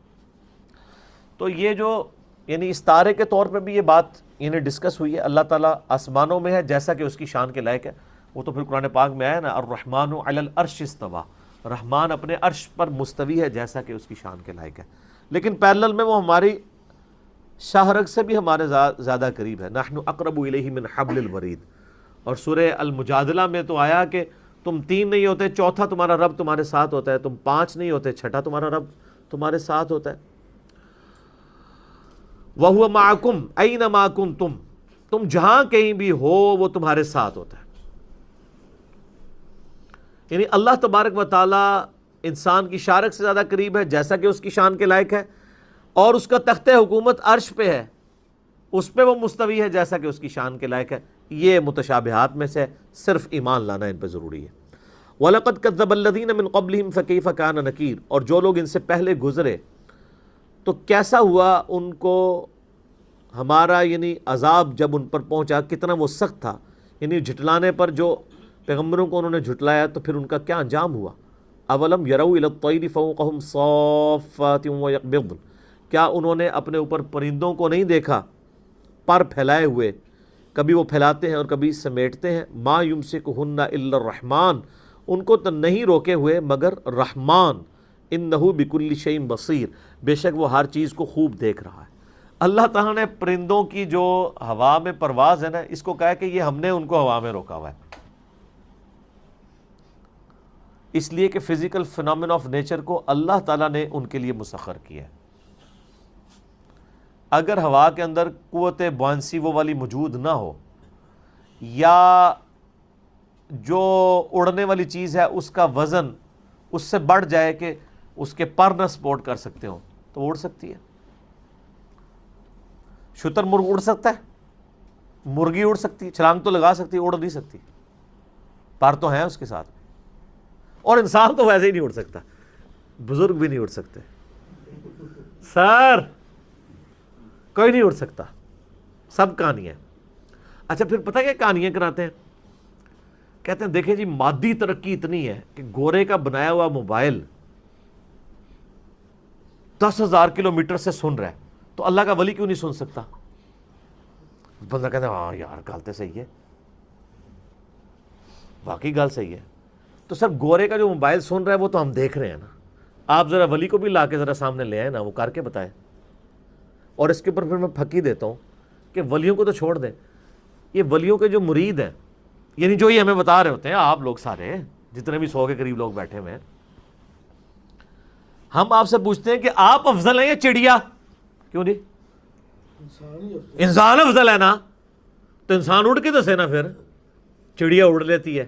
تو یہ جو یعنی اس تارے کے طور پہ بھی یہ بات یعنی ڈسکس ہوئی ہے، اللہ تعالیٰ آسمانوں میں ہے جیسا کہ اس کی شان کے لائق ہے، وہ تو پھر قرآن پاک میں آیا نا، الرحمن علی العرش استویٰ، رحمان اپنے عرش پر مستوی ہے جیسا کہ اس کی شان کے لائق ہے، لیکن پیرلل میں وہ ہماری شاہرگ سے بھی ہمارے زیادہ قریب ہے، نحن اقرب الیہ من حبل الورید۔ اور سورہ المجادلہ میں تو آیا کہ تم 3 نہیں ہوتے، چوتھا تمہارا رب تمہارے ساتھ ہوتا ہے، تم 5 نہیں ہوتے، چھٹا تمہارا رب تمہارے ساتھ ہوتا ہے۔ وَهُوَ مَعَكُمْ أَيْنَمَا كُنْتُمْ، تم جہاں کہیں بھی ہو وہ تمہارے ساتھ ہوتا ہے۔ یعنی اللہ تبارک و تعالیٰ انسان کی شارک سے زیادہ قریب ہے جیسا کہ اس کی شان کے لائق ہے، اور اس کا تخت حکومت عرش پہ ہے، اس پہ وہ مستوی ہے جیسا کہ اس کی شان کے لائق ہے۔ یہ متشابہات میں سے صرف ایمان لانا ان پہ ضروری ہے۔ وَلَقَدْ كَذَّبَ الَّذِينَ مِن قَبْلِهِمْ فَكَيْفَ كَانَ نَكِيرٌ، اور جو لوگ ان سے پہلے گزرے تو کیسا ہوا ان کو ہمارا یعنی عذاب جب ان پر پہنچا کتنا وہ سخت تھا، یعنی جھٹلانے پر جو پیغمبروں کو انہوں نے جھٹلایا تو پھر ان کا کیا انجام ہوا۔ اولم یروا الی الطیر فوقہم صافات ویقبضن، کیا انہوں نے اپنے اوپر پرندوں کو نہیں دیکھا پر پھیلائے ہوئے، کبھی وہ پھیلاتے ہیں اور کبھی سمیٹتے ہیں۔ ما یمسکہن الا الرحمن، ان کو تو نہیں روکے ہوئے مگر رحمان، انہ بکل شیء بصیر، بے شک وہ ہر چیز کو خوب دیکھ رہا ہے۔ اللہ تعالیٰ نے پرندوں کی جو ہوا میں پرواز ہے نا، اس کو کہا کہ یہ ہم نے ان کو ہوا میں روکا ہوا ہے، اس لیے کہ فزیکل فینومین آف نیچر کو اللہ تعالیٰ نے ان کے لیے مسخر کیا ہے۔ اگر ہوا کے اندر قوت بوئنسی وہ والی موجود نہ ہو، یا جو اڑنے والی چیز ہے اس کا وزن اس سے بڑھ جائے کہ اس کے پر نہ سپورٹ کر سکتے ہوں، تو وہ اڑ سکتی ہے۔ شتر مرغ اڑ سکتا ہے، مرغی اڑ سکتی ہے، چھلانگ تو لگا سکتی ہے، اڑ نہیں سکتی، پر تو ہیں اس کے ساتھ۔ اور انسان تو ویسے ہی نہیں اڑ سکتا، بزرگ بھی نہیں اڑ سکتے، سر کوئی نہیں اڑ سکتا، سب کہانی ہے۔ اچھا پھر پتہ کیا کہانیاں کراتے ہیں، کہتے ہیں دیکھیں جی مادی ترقی اتنی ہے کہ گورے کا بنایا ہوا موبائل 10,000 کلومیٹر سے سن رہا ہے، تو اللہ کا ولی کیوں نہیں سن سکتا؟ بندہ کہتا ہے ہاں یار گل تو صحیح ہے، واقعی گل صحیح ہے۔ تو سر گورے کا جو موبائل سن رہا ہے وہ تو ہم دیکھ رہے ہیں نا، آپ ذرا ولی کو بھی لا کے ذرا سامنے لے آئے نا، وہ کر کے بتائے۔ اور اس کے اوپر پھر میں پھکی دیتا ہوں کہ ولیوں کو تو چھوڑ دیں، یہ ولیوں کے جو مرید ہیں، یعنی جو یہ ہمیں بتا رہے ہوتے ہیں آپ لوگ سارے جتنے بھی 100 کے قریب لوگ بیٹھے ہوئے ہیں، ہم آپ سے پوچھتے ہیں کہ آپ افضل ہیں یا چڑیا؟ کیوں نہیں؟ انسان افضل ہے نا، تو انسان اڑ کے دسے نا، پھر چڑیا اڑ لیتی ہے،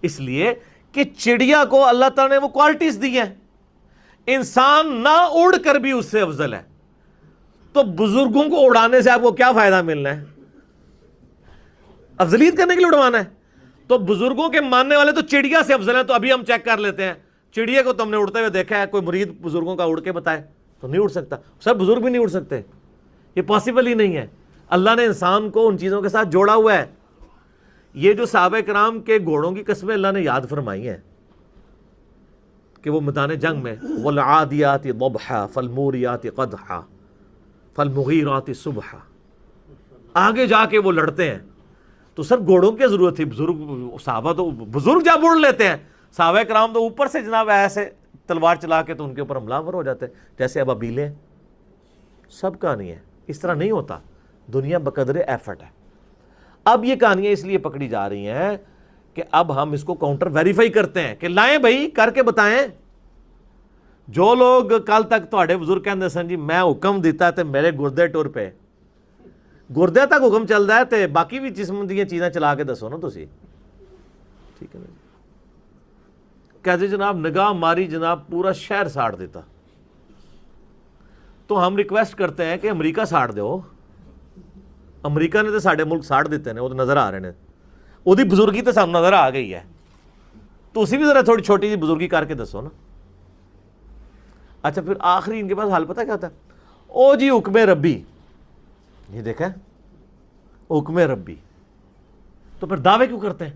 اس لیے کہ چڑیا کو اللہ تعالیٰ نے وہ کوالٹیز دی ہیں، انسان نہ اڑ کر بھی اس سے افضل ہے۔ تو بزرگوں کو اڑانے سے آپ کو کیا فائدہ ملنا ہے؟ افضلیت کرنے کے لیے اڑوانا ہے؟ تو بزرگوں کے ماننے والے تو چڑیا سے افضل ہیں۔ تو ابھی ہم چیک کر لیتے ہیں، چڑیا کو تم نے اڑتے ہوئے دیکھا ہے؟ کوئی مرید بزرگوں کا اڑ کے بتائے تو نہیں اڑ سکتا، سب بزرگ بھی نہیں اڑ سکتے، یہ پاسبل ہی نہیں ہے۔ اللہ نے انسان کو ان چیزوں کے ساتھ جوڑا ہوا ہے۔ یہ جو صحابہ کرام کے گھوڑوں کی قسمیں اللہ نے یاد فرمائی ہیں کہ وہ میدان جنگ میں والعادیات ضبحا فالموریات قدحا فالمغیرات صبحا، آگے جا کے وہ لڑتے ہیں۔ تو سر گھوڑوں کی ضرورت تھی، بزرگ صحابہ تو بزرگ جب اڑ لیتے ہیں، صحابہ کرام تو اوپر سے جناب ایسے تلوار چلا کے تو ان کے اوپر حملہ آور ہو جاتے ہیں جیسے ابابیلیں۔ سب کہانی ہے، اس طرح نہیں ہوتا، دنیا بقدر ایفرٹ ہے۔ اب یہ کہانیاں اس لیے پکڑی جا رہی ہیں کہ اب ہم اس کو کاؤنٹر ویریفائی کرتے ہیں کہ لائیں بھائی کر کے بتائیں۔ جو لوگ کل تک تھوڑے بزرگ کہندے سن جی میں حکم دیتا تے میرے گردے ٹر پہ، گردے تک حکم چل رہا ہے تے باقی بھی جسم دی چیزیں چلا کے دسو نا تسی، ٹھیک ہے نا؟ کہتے جناب نگاہ ماری جناب پورا شہر ساڑ دیتا، تو ہم ریکویسٹ کرتے ہیں کہ امریکہ ساڑ دو۔ امریکہ نے تو ساڑے ملک ساڑ دیتے ہیں، وہ تو نظر آ رہے ہیں، وہ دی بزرگی تو سامنے نظر آ گئی ہے، تو اسی بھی ذرا تھوڑی چھوٹی سی بزرگی کر کے دسو نا۔ اچھا پھر آخری ان کے پاس حال پتہ کیا ہوتا ہے؟ او جی حکم ربی، یہ دیکھا حکم ربی، تو پھر دعوے کیوں کرتے ہیں؟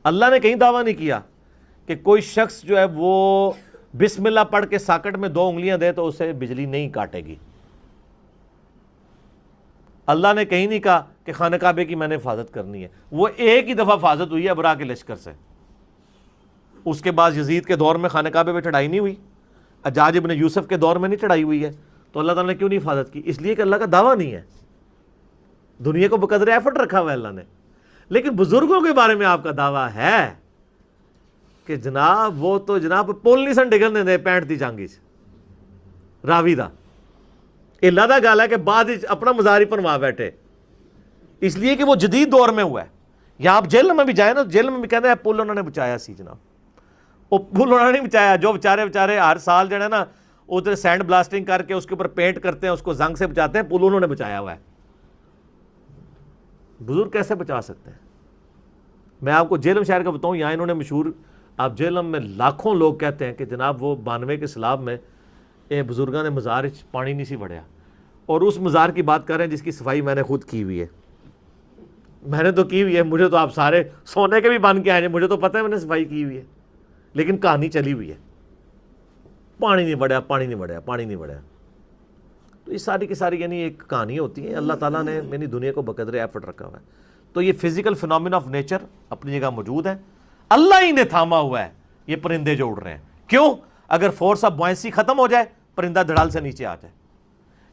اللہ نے کہیں دعویٰ نہیں کیا کہ کوئی شخص جو ہے وہ بسم اللہ پڑھ کے ساکٹ میں 2 انگلیاں دے تو اسے بجلی نہیں کاٹے گی۔ اللہ نے کہیں نہیں کہا کہ خانہ کعبے کی میں نے حفاظت کرنی ہے، وہ ایک ہی دفعہ حفاظت ہوئی ہے ابرا کے لشکر سے، اس کے بعد یزید کے دور میں خانہ کعبے پہ چڑھائی نہیں ہوئی، حجاج ابن یوسف کے دور میں نہیں چڑھائی ہوئی ہے، تو اللہ تعالیٰ نے کیوں نہیں حفاظت کی؟ اس لیے کہ اللہ کا دعویٰ نہیں ہے، دنیا کو بقدر ایفرٹ رکھا ہوا ہے اللہ نے۔ لیکن بزرگوں کے بارے میں آپ کا دعویٰ ہے کہ جناب وہ تو جناب پول نہیں سن ڈگن دے 65 دی جانگی سے راوی دا اللہ دا گال ہے کہ بعد اپنا مزاری پر وہاں بیٹھے، اس لیے کہ وہ جدید دور میں ہوا ہے۔ یا آپ جیل میں بھی جائیں نا، جیل میں بھی کہتے ہیں پل انہوں نے بچایا سی جناب، وہ پل انہوں نے نہیں بچایا، جو بیچارے ہر سال جو ہے نا ادھر سینڈ بلاسٹنگ کر کے اس کے اوپر پینٹ کرتے ہیں، اس کو زنگ سے بچاتے ہیں، پل انہوں نے بچایا ہوا ہے۔ بزرگ کیسے بچا سکتے ہیں؟ میں آپ کو جیلم شہر کا بتاؤں، یہاں انہوں نے مشہور، آپ جیلم میں لاکھوں لوگ کہتے ہیں کہ جناب وہ 92 کے سیلاب میں بزرگاں نے مزار پانی نہیں سی وڑیا، اور اس مزار کی بات کر رہے ہیں جس کی صفائی میں نے خود کی ہوئی ہے، میں نے تو کی ہوئی ہے، مجھے تو آپ سارے سونے کے بھی بن کے آئے ہیں، مجھے تو پتہ ہے میں نے صفائی کی ہوئی ہے، لیکن کہانی چلی ہوئی ہے، پانی نہیں وڑیا، پانی نہیں وڑیا، پانی نہیں وڑیا۔ تو یہ ساری کی ساری یعنی ایک کہانی ہوتی ہے، اللہ تعالیٰ نے یعنی دنیا کو بقدر ایفرٹ رکھا ہوا ہے۔ تو یہ فزیکل فنومینا آف نیچر اپنی جگہ موجود ہے، اللہ ہی نے تھاما ہوا ہے یہ پرندے جو اڑ رہے ہیں۔ کیوں؟ اگر فورس آف بوائنسی ختم ہو جائے، پرندہ دھڑال سے نیچے آ جائے،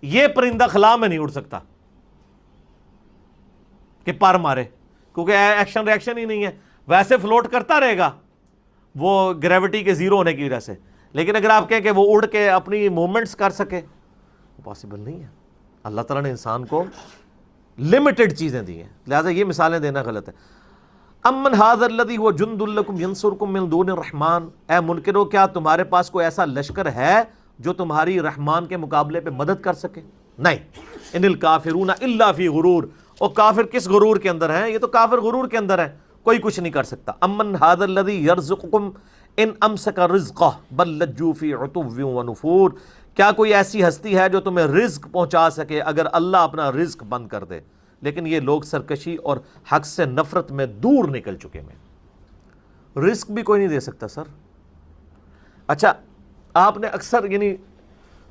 یہ پرندہ خلا میں نہیں اڑ سکتا کہ پر مارے، کیونکہ ایکشن ریاکشن ہی نہیں ہے، ویسے فلوٹ کرتا رہے گا وہ گریوٹی کے زیرو ہونے کی وجہ سے۔ لیکن اگر آپ کہیں کہ وہ اڑ کے اپنی موومنٹس کر سکے، پاسبل نہیں ہے۔ اللہ تعالیٰ نے انسان کو لمیٹڈ چیزیں دی ہیں، لہذا یہ مثالیں دینا غلط ہے۔ امن ھذا الذی هو جند لکم ینصرکم من دون الرحمن، اے منکرو کیا تمہارے پاس کوئی ایسا لشکر ہے جو تمہاری رحمان کے مقابلے پہ مدد کر سکے؟ نہیں۔ ان الکافرون الا فی غرور، اور کافر کس غرور کے اندر ہیں؟ یہ تو کافر غرور کے اندر ہے، کوئی کچھ نہیں کر سکتا۔ امن ھذا الذی یرزقکم ان امسک رزقہ بل لجوا فی عتو ونفور، کیا کوئی ایسی ہستی ہے جو تمہیں رزق پہنچا سکے اگر اللہ اپنا رزق بند کر دے؟ لیکن یہ لوگ سرکشی اور حق سے نفرت میں دور نکل چکے ہیں۔ رزق بھی کوئی نہیں دے سکتا سر۔ اچھا آپ نے اکثر یعنی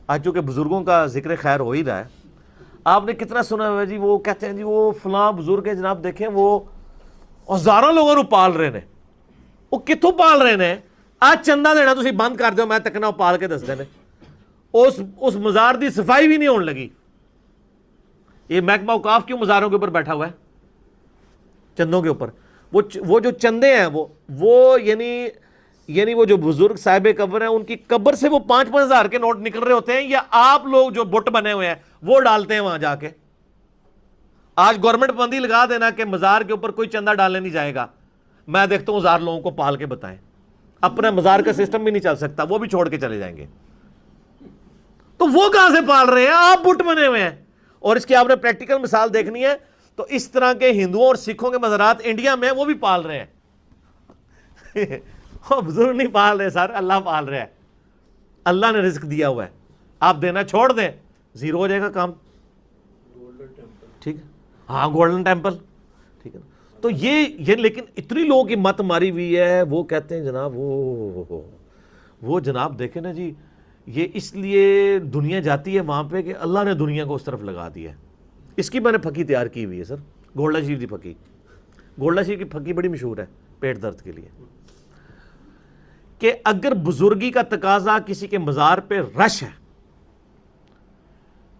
آج چونکہ بزرگوں کا ذکر خیر ہو ہی رہا ہے، آپ نے کتنا سنا ہوا جی وہ کہتے ہیں جی وہ فلاں بزرگ ہیں جناب، دیکھیں وہ ہزاروں لوگوں کو پال رہے ہیں، وہ کتوں پال رہے ہیں؟ آج چندہ دینا تسی بند کر دو، میں تکنا پال کے دس دینے، اس مزار دی صفائی بھی نہیں ہونے لگی۔ یہ محکمہ اوقاف کیوں مزاروں کے اوپر بیٹھا ہوا ہے؟ چندوں کے اوپر۔ وہ جو چندے ہیں وہ یعنی وہ جو بزرگ صاحب قبر ہیں ان کی قبر سے وہ 5-5 ہزار کے نوٹ نکل رہے ہوتے ہیں، یا آپ لوگ جو بٹ بنے ہوئے ہیں وہ ڈالتے ہیں وہاں جا کے؟ آج گورنمنٹ پابندی لگا دینا کہ مزار کے اوپر کوئی چندہ ڈالنے نہیں جائے گا، میں دیکھتا ہوں 1000 لوگوں کو پال کے بتائیں، اپنا مزار کا سسٹم بھی نہیں چل سکتا، وہ بھی چھوڑ کے چلے جائیں گے۔ تو وہ کہاں سے پال رہے ہیں؟ آپ بت بنے ہوئے ہیں۔ اور اس کی آپ نے پریکٹیکل مثال دیکھنی ہے تو اس طرح کے ہندوؤں اور سکھوں کے مزارات انڈیا میں وہ بھی پال رہے ہیں۔ وہ بزرگ نہیں پال رہے سر، اللہ پال رہا ہے، اللہ نے رزق دیا ہوا ہے، آپ دینا چھوڑ دیں زیرو ہو جائے گا کام۔ ٹھیک ہے، ہاں گولڈن ٹیمپل، ٹھیک ہے۔ تو یہ لیکن اتنی لوگوں کی مت ماری ہوئی ہے، وہ کہتے ہیں جناب وہ جناب دیکھیں نا جی، یہ اس لیے دنیا جاتی ہے وہاں پہ کہ اللہ نے دنیا کو اس طرف لگا دیا ہے۔ اس کی میں نے پھکی تیار کی ہوئی ہے سر، گولڈا شریف کی پھکی۔ گولڈا شریف کی پھکی بڑی مشہور ہے پیٹ درد کے لیے، کہ اگر بزرگی کا تقاضا کسی کے مزار پہ رش ہے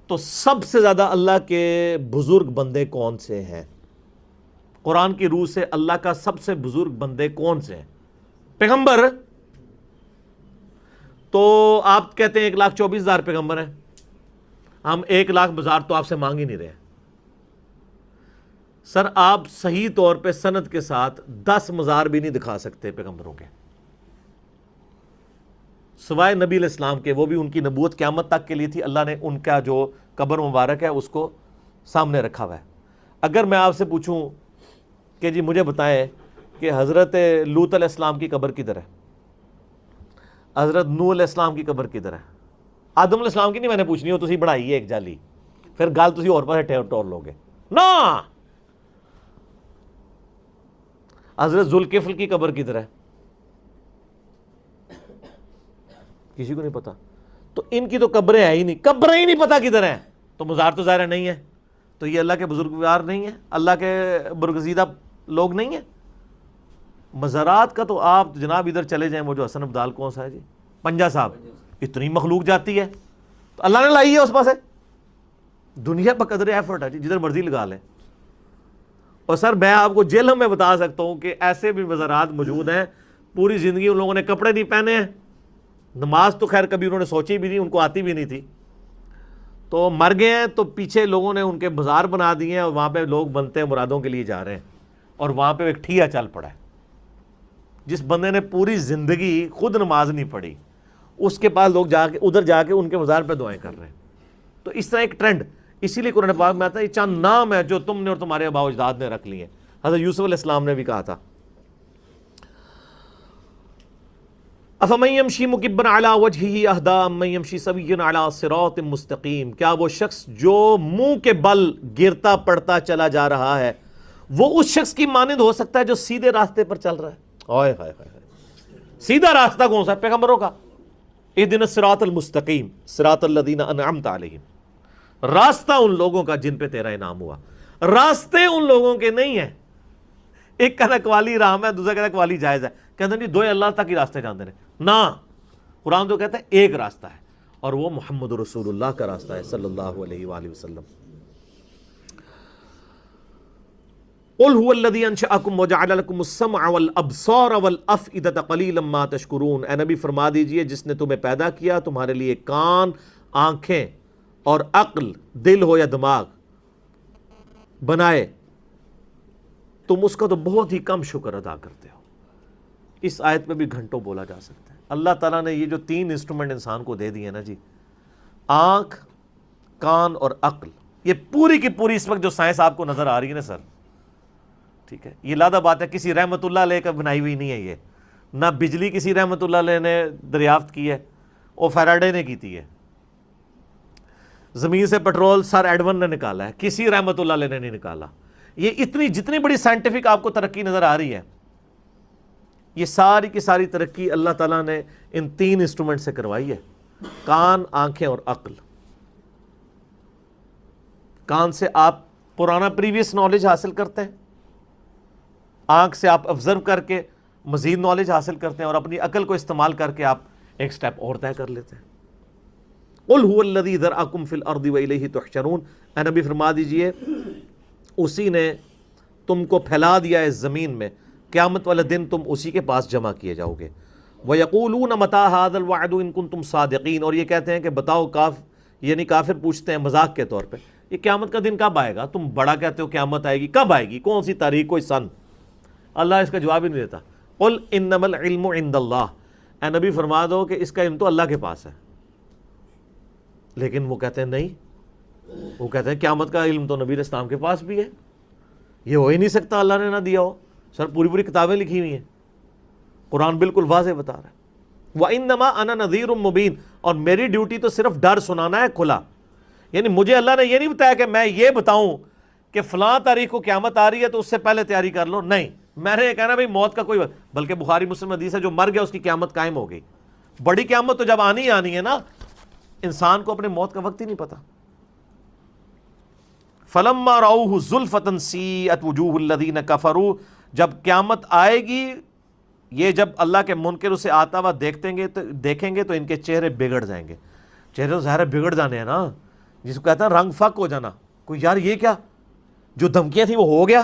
تو سب سے زیادہ اللہ کے بزرگ بندے کون سے ہیں؟ قرآن کی روح سے اللہ کا سب سے بزرگ بندے کون سے ہیں؟ پیغمبر۔ تو آپ کہتے ہیں 1,24,000 پیغمبر ہیں، ہم 1,00,000 مزار تو آپ سے مانگ ہی نہیں رہے۔ سر آپ صحیح طور پہ سند کے ساتھ 10 مزار بھی نہیں دکھا سکتے پیغمبروں کے، سوائے نبی علیہ السلام کے، وہ بھی ان کی نبوت قیامت تک کے لیے تھی، اللہ نے ان کا جو قبر مبارک ہے اس کو سامنے رکھا ہوا ہے۔ اگر میں آپ سے پوچھوں کہ جی مجھے بتائیں کہ حضرت لوط علیہ السلام کی قبر کدھر ہے، حضرت نوح علیہ السلام کی قبر کدھر ہے؟ آدم علیہ السلام کی نہیں میں نے پوچھنی، ہو تسی بڑھائی ہے ایک جالی، پھر گل تسی اور پاسے ٹور لو گے نا۔ حضرت ذوالکفل کی قبر کدھر ہے؟ کسی کو نہیں پتا. تو ان کی تو قبریں ہے ہی نہیں، قبریں ہی نہیں پتا کدھر ہیں، تو مزار تو ظاہر نہیں ہے. تو یہ اللہ کے بزرگوار نہیں ہیں، اللہ کے برگزیدہ لوگ نہیں ہیں. مزارات کا تو آپ جناب ادھر چلے جائیں، وہ جو حسن ابدال کون سا ہے جی، پنجا صاحب، اتنی مخلوق جاتی ہے، تو اللہ نے لائی ہے اس پاس ہے. دنیا پر قدر ایفرٹ ہے جی، جدھر مرضی لگا لیں. اور سر میں آپ کو جیلوں میں بتا سکتا ہوں کہ ایسے بھی مزارات موجود ہیں، پوری زندگی ان لوگوں نے کپڑے نہیں پہنے ہیں، نماز تو خیر کبھی انہوں نے سوچی بھی نہیں، ان کو آتی بھی نہیں تھی، تو مر گئے ہیں، تو پیچھے لوگوں نے ان کے بازار بنا دیے ہیں، اور وہاں پہ لوگ بنتے ہیں، مرادوں کے لیے جا رہے ہیں، اور وہاں پہ ایک ٹھیا چل پڑا ہے. جس بندے نے پوری زندگی خود نماز نہیں پڑھی، اس کے پاس لوگ جا کے ادھر جا کے ان کے مزار پہ دعائیں کر رہے ہیں. تو اس طرح ایک ٹرینڈ، اسی لیے قرآن پاک میں آتا ہے یہ چند نام ہے جو تم نے اور تمہارے آباء و اجداد نے رکھ لیے ہیں. حضرت یوسف علیہ السلام نے بھی کہا تھا افمن یمشی مکبا علی وجہہ اہدی امن یمشی سویا علی صراط مستقیم، کیا وہ شخص جو منہ کے بل گرتا پڑتا چلا جا رہا ہے وہ اس شخص کی مانند ہو سکتا ہے جو سیدھے راستے پر چل رہا ہے؟ ہائے ہائے ہائے، سیدھا راستہ کون سا ہے؟ پیغمبروں کا، اہدنا الصراط المستقیم صراط الذین انعمت علیہم، راستہ ان لوگوں کا جن پہ تیرا انعام ہوا. راستے ان لوگوں کے نہیں ہیں. ایک کہنا قوالی رام ہے، دوسرا کہنا قوالی جائز ہے، کہتے نہیں دو اللہ تک ہی راستے جانتے ہیں. نہ، قرآن تو کہتا ہے ایک راستہ ہے، اور وہ محمد رسول اللہ کا راستہ ہے صلی اللہ علیہ وآلہ وسلم. قل هو الذی انشأکم وجعل لکم السمع والابصار والافئدة قلیلا ما تشکرون، اے نبی فرما دیجئے جس نے تمہیں پیدا کیا، تمہارے لیے کان، آنکھیں اور عقل، دل ہو یا دماغ بنائے، تم اس کا تو بہت ہی کم شکر ادا کرتے ہو. اس آیت میں بھی گھنٹوں بولا جا سکتا ہے. اللہ تعالیٰ نے یہ جو 3 انسٹرومنٹ انسان کو دے دیے نا جی، آنکھ، کان اور عقل، یہ پوری کی پوری اس وقت جو سائنس آپ کو نظر آ رہی ہے نا سر، ٹھیک ہے، یہ لادہ بات ہے، کسی رحمت اللہ علیہ کا بنائی ہوئی نہیں ہے. یہ نہ بجلی کسی رحمت اللہ علیہ نے دریافت کی ہے، وہ فیراڈے نے کی تھی ہے. زمین سے پیٹرول سر ایڈون نے نکالا ہے، کسی رحمت اللہ علیہ نے نہیں نکالا. یہ اتنی جتنی بڑی سائنٹیفک آپ کو ترقی نظر آ رہی ہے، یہ ساری کی ساری ترقی اللہ تعالیٰ نے ان 3 انسٹرومنٹ سے کروائی ہے، کان، آنکھیں اور عقل. کان سے آپ پرانا پریویس نالج حاصل کرتے ہیں، آنکھ سے آپ آبزرو کر کے مزید نالج حاصل کرتے ہیں، اور اپنی عقل کو استعمال کر کے آپ ایک سٹیپ اور طے کر لیتے ہیں. قل هو الذی ذرأکم فی الارض والیہ تحشرون، اے نبی فرما دیجئے اسی نے تم کو پھیلا دیا ہے اس زمین میں، قیامت والے دن تم اسی کے پاس جمع کیے جاؤ گے. وَيَقُولُونَ مَتَىٰ هَٰذَا الْوَعْدُ إِن كُنتُمْ صَادِقِينَ، اور یہ کہتے ہیں کہ بتاؤ، یعنی کافر پوچھتے ہیں مذاق کے طور پہ، یہ قیامت کا دن کب آئے گا؟ تم بڑا کہتے ہو قیامت آئے گی، کب آئے گی؟ کون سی تاریخ، کوئی سن؟ اللہ اس کا جواب ہی نہیں دیتا. قُلْ إِنَّمَا الْعِلْمُ عِندَ اللَّهِ، اے نبی فرما دو کہ اس کا علم تو اللہ کے پاس ہے. لیکن وہ کہتے ہیں نہیں، وہ کہتے ہیں قیامت کا علم تو نبی علیہ السلام کے پاس بھی ہے، یہ ہو ہی نہیں سکتا اللہ نے نہ دیا ہو. سر پوری پوری کتابیں لکھی ہوئی ہیں، قرآن بالکل واضح بتا رہا ہے. وَإِنَّمَا أَنَا نَذِيرٌ مُبِينٌ، اور میری ڈیوٹی تو صرف ڈر سنانا ہے کھلا. یعنی مجھے اللہ نے یہ نہیں بتایا کہ میں یہ بتاؤں کہ فلاں تاریخ کو قیامت آ رہی ہے تو اس سے پہلے تیاری کر لو، نہیں، میں نے یہ کہنا بھائی موت کا کوئی وقت، بلکہ بخاری مسلم حدیث ہے جو مر گیا اس کی قیامت قائم ہو گئی. بڑی قیامت تو جب آنی ہے نا، انسان کو اپنے موت کا وقت ہی نہیں پتا. فَلَمَّا رَأَوْهُ زُلْفَةً سِیئَتْ وُجُوهُ الَّذِینَ کَفَرُوا، جب قیامت آئے گی، یہ جب اللہ کے منکر اسے آتا ہوا دیکھیں گے تو ان کے چہرے بگڑ جائیں گے. چہرے تو ظاہر بگڑ جانے ہیں نا، جس کو کہتا ہے رنگ فک ہو جانا، کوئی یار یہ کیا، جو دھمکیاں تھیں وہ ہو گیا.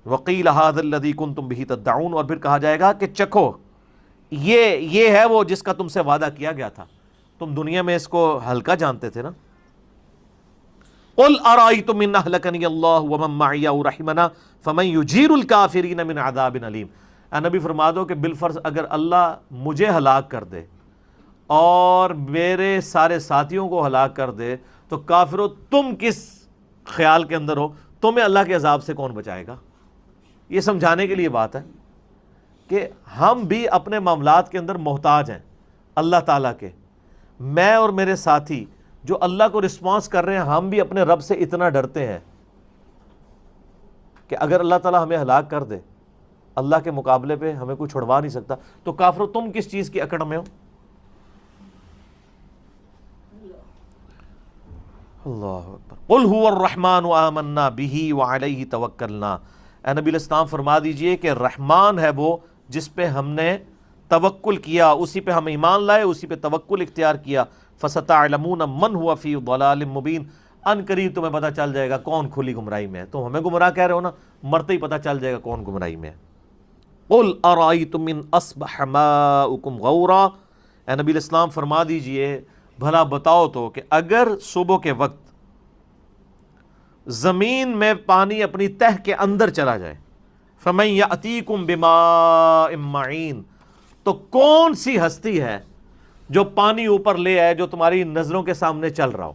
وَقِیلَ هَٰذَا الَّذِی كُنْتُمْ بِهِ تَدَّعُونَ، اور پھر کہا جائے گا کہ چکھو، یہ ہے وہ جس کا تم سے وعدہ کیا گیا تھا، تم دنیا میں اس کو ہلکا جانتے تھے نا. قُلْ أَرَأَيْتُمْ إِنْ أَهْلَكَنِيَ اللَّهُ وَمَن مَّعِيَ أَوْ رَحِمَنَا فَمَن يُجِيرُ الْكَافِرِينَ مِنْ عَذَابٍ أَلِيمٍ. اے نبی فرما دو کہ بالفرض اگر اللہ مجھے ہلاک کر دے اور میرے سارے ساتھیوں کو ہلاک کر دے تو کافروں تم کس خیال کے اندر ہو، تمہیں اللہ کے عذاب سے کون بچائے گا؟ یہ سمجھانے کے لیے بات ہے کہ ہم بھی اپنے معاملات کے اندر محتاج ہیں اللہ تعالیٰ کے. میں اور میرے ساتھی جو اللہ کو رسپانس کر رہے ہیں، ہم بھی اپنے رب سے اتنا ڈرتے ہیں کہ اگر اللہ تعالیٰ ہمیں ہلاک کر دے، اللہ کے مقابلے پہ ہمیں کوئی چھڑوا نہیں سکتا، تو کافرو تم کس چیز کی اکڑ میں ہو؟ اللہ اکبر۔ قل هو الرحمن آمنا به وعلیہ توکلنا، اے نبی الاسلام فرما دیجئے کہ رحمان ہے وہ جس پہ ہم نے توکل کیا، اسی پہ ہم ایمان لائے، اسی پہ توکل اختیار کیا۔ فستعلمون من هو فی ضلال مبین، ان قریب تمہیں پتہ چل جائے گا کون کھلی گمراہی میں ہے۔ تم ہمیں گمراہ کہہ رہے ہو نا، مرتے ہی پتہ چل جائے گا کون گمراہی میں ہے۔ قل ارائیتم ان اصبح ماؤکم غورا، اے نبی الاسلام فرما دیجئے بھلا بتاؤ تو کہ اگر صبح کے وقت زمین میں پانی اپنی تہ کے اندر چلا جائے، فمن یأتیکم بماء معین، تو کون سی ہستی ہے جو پانی اوپر لے آئے جو تمہاری نظروں کے سامنے چل رہا ہو؟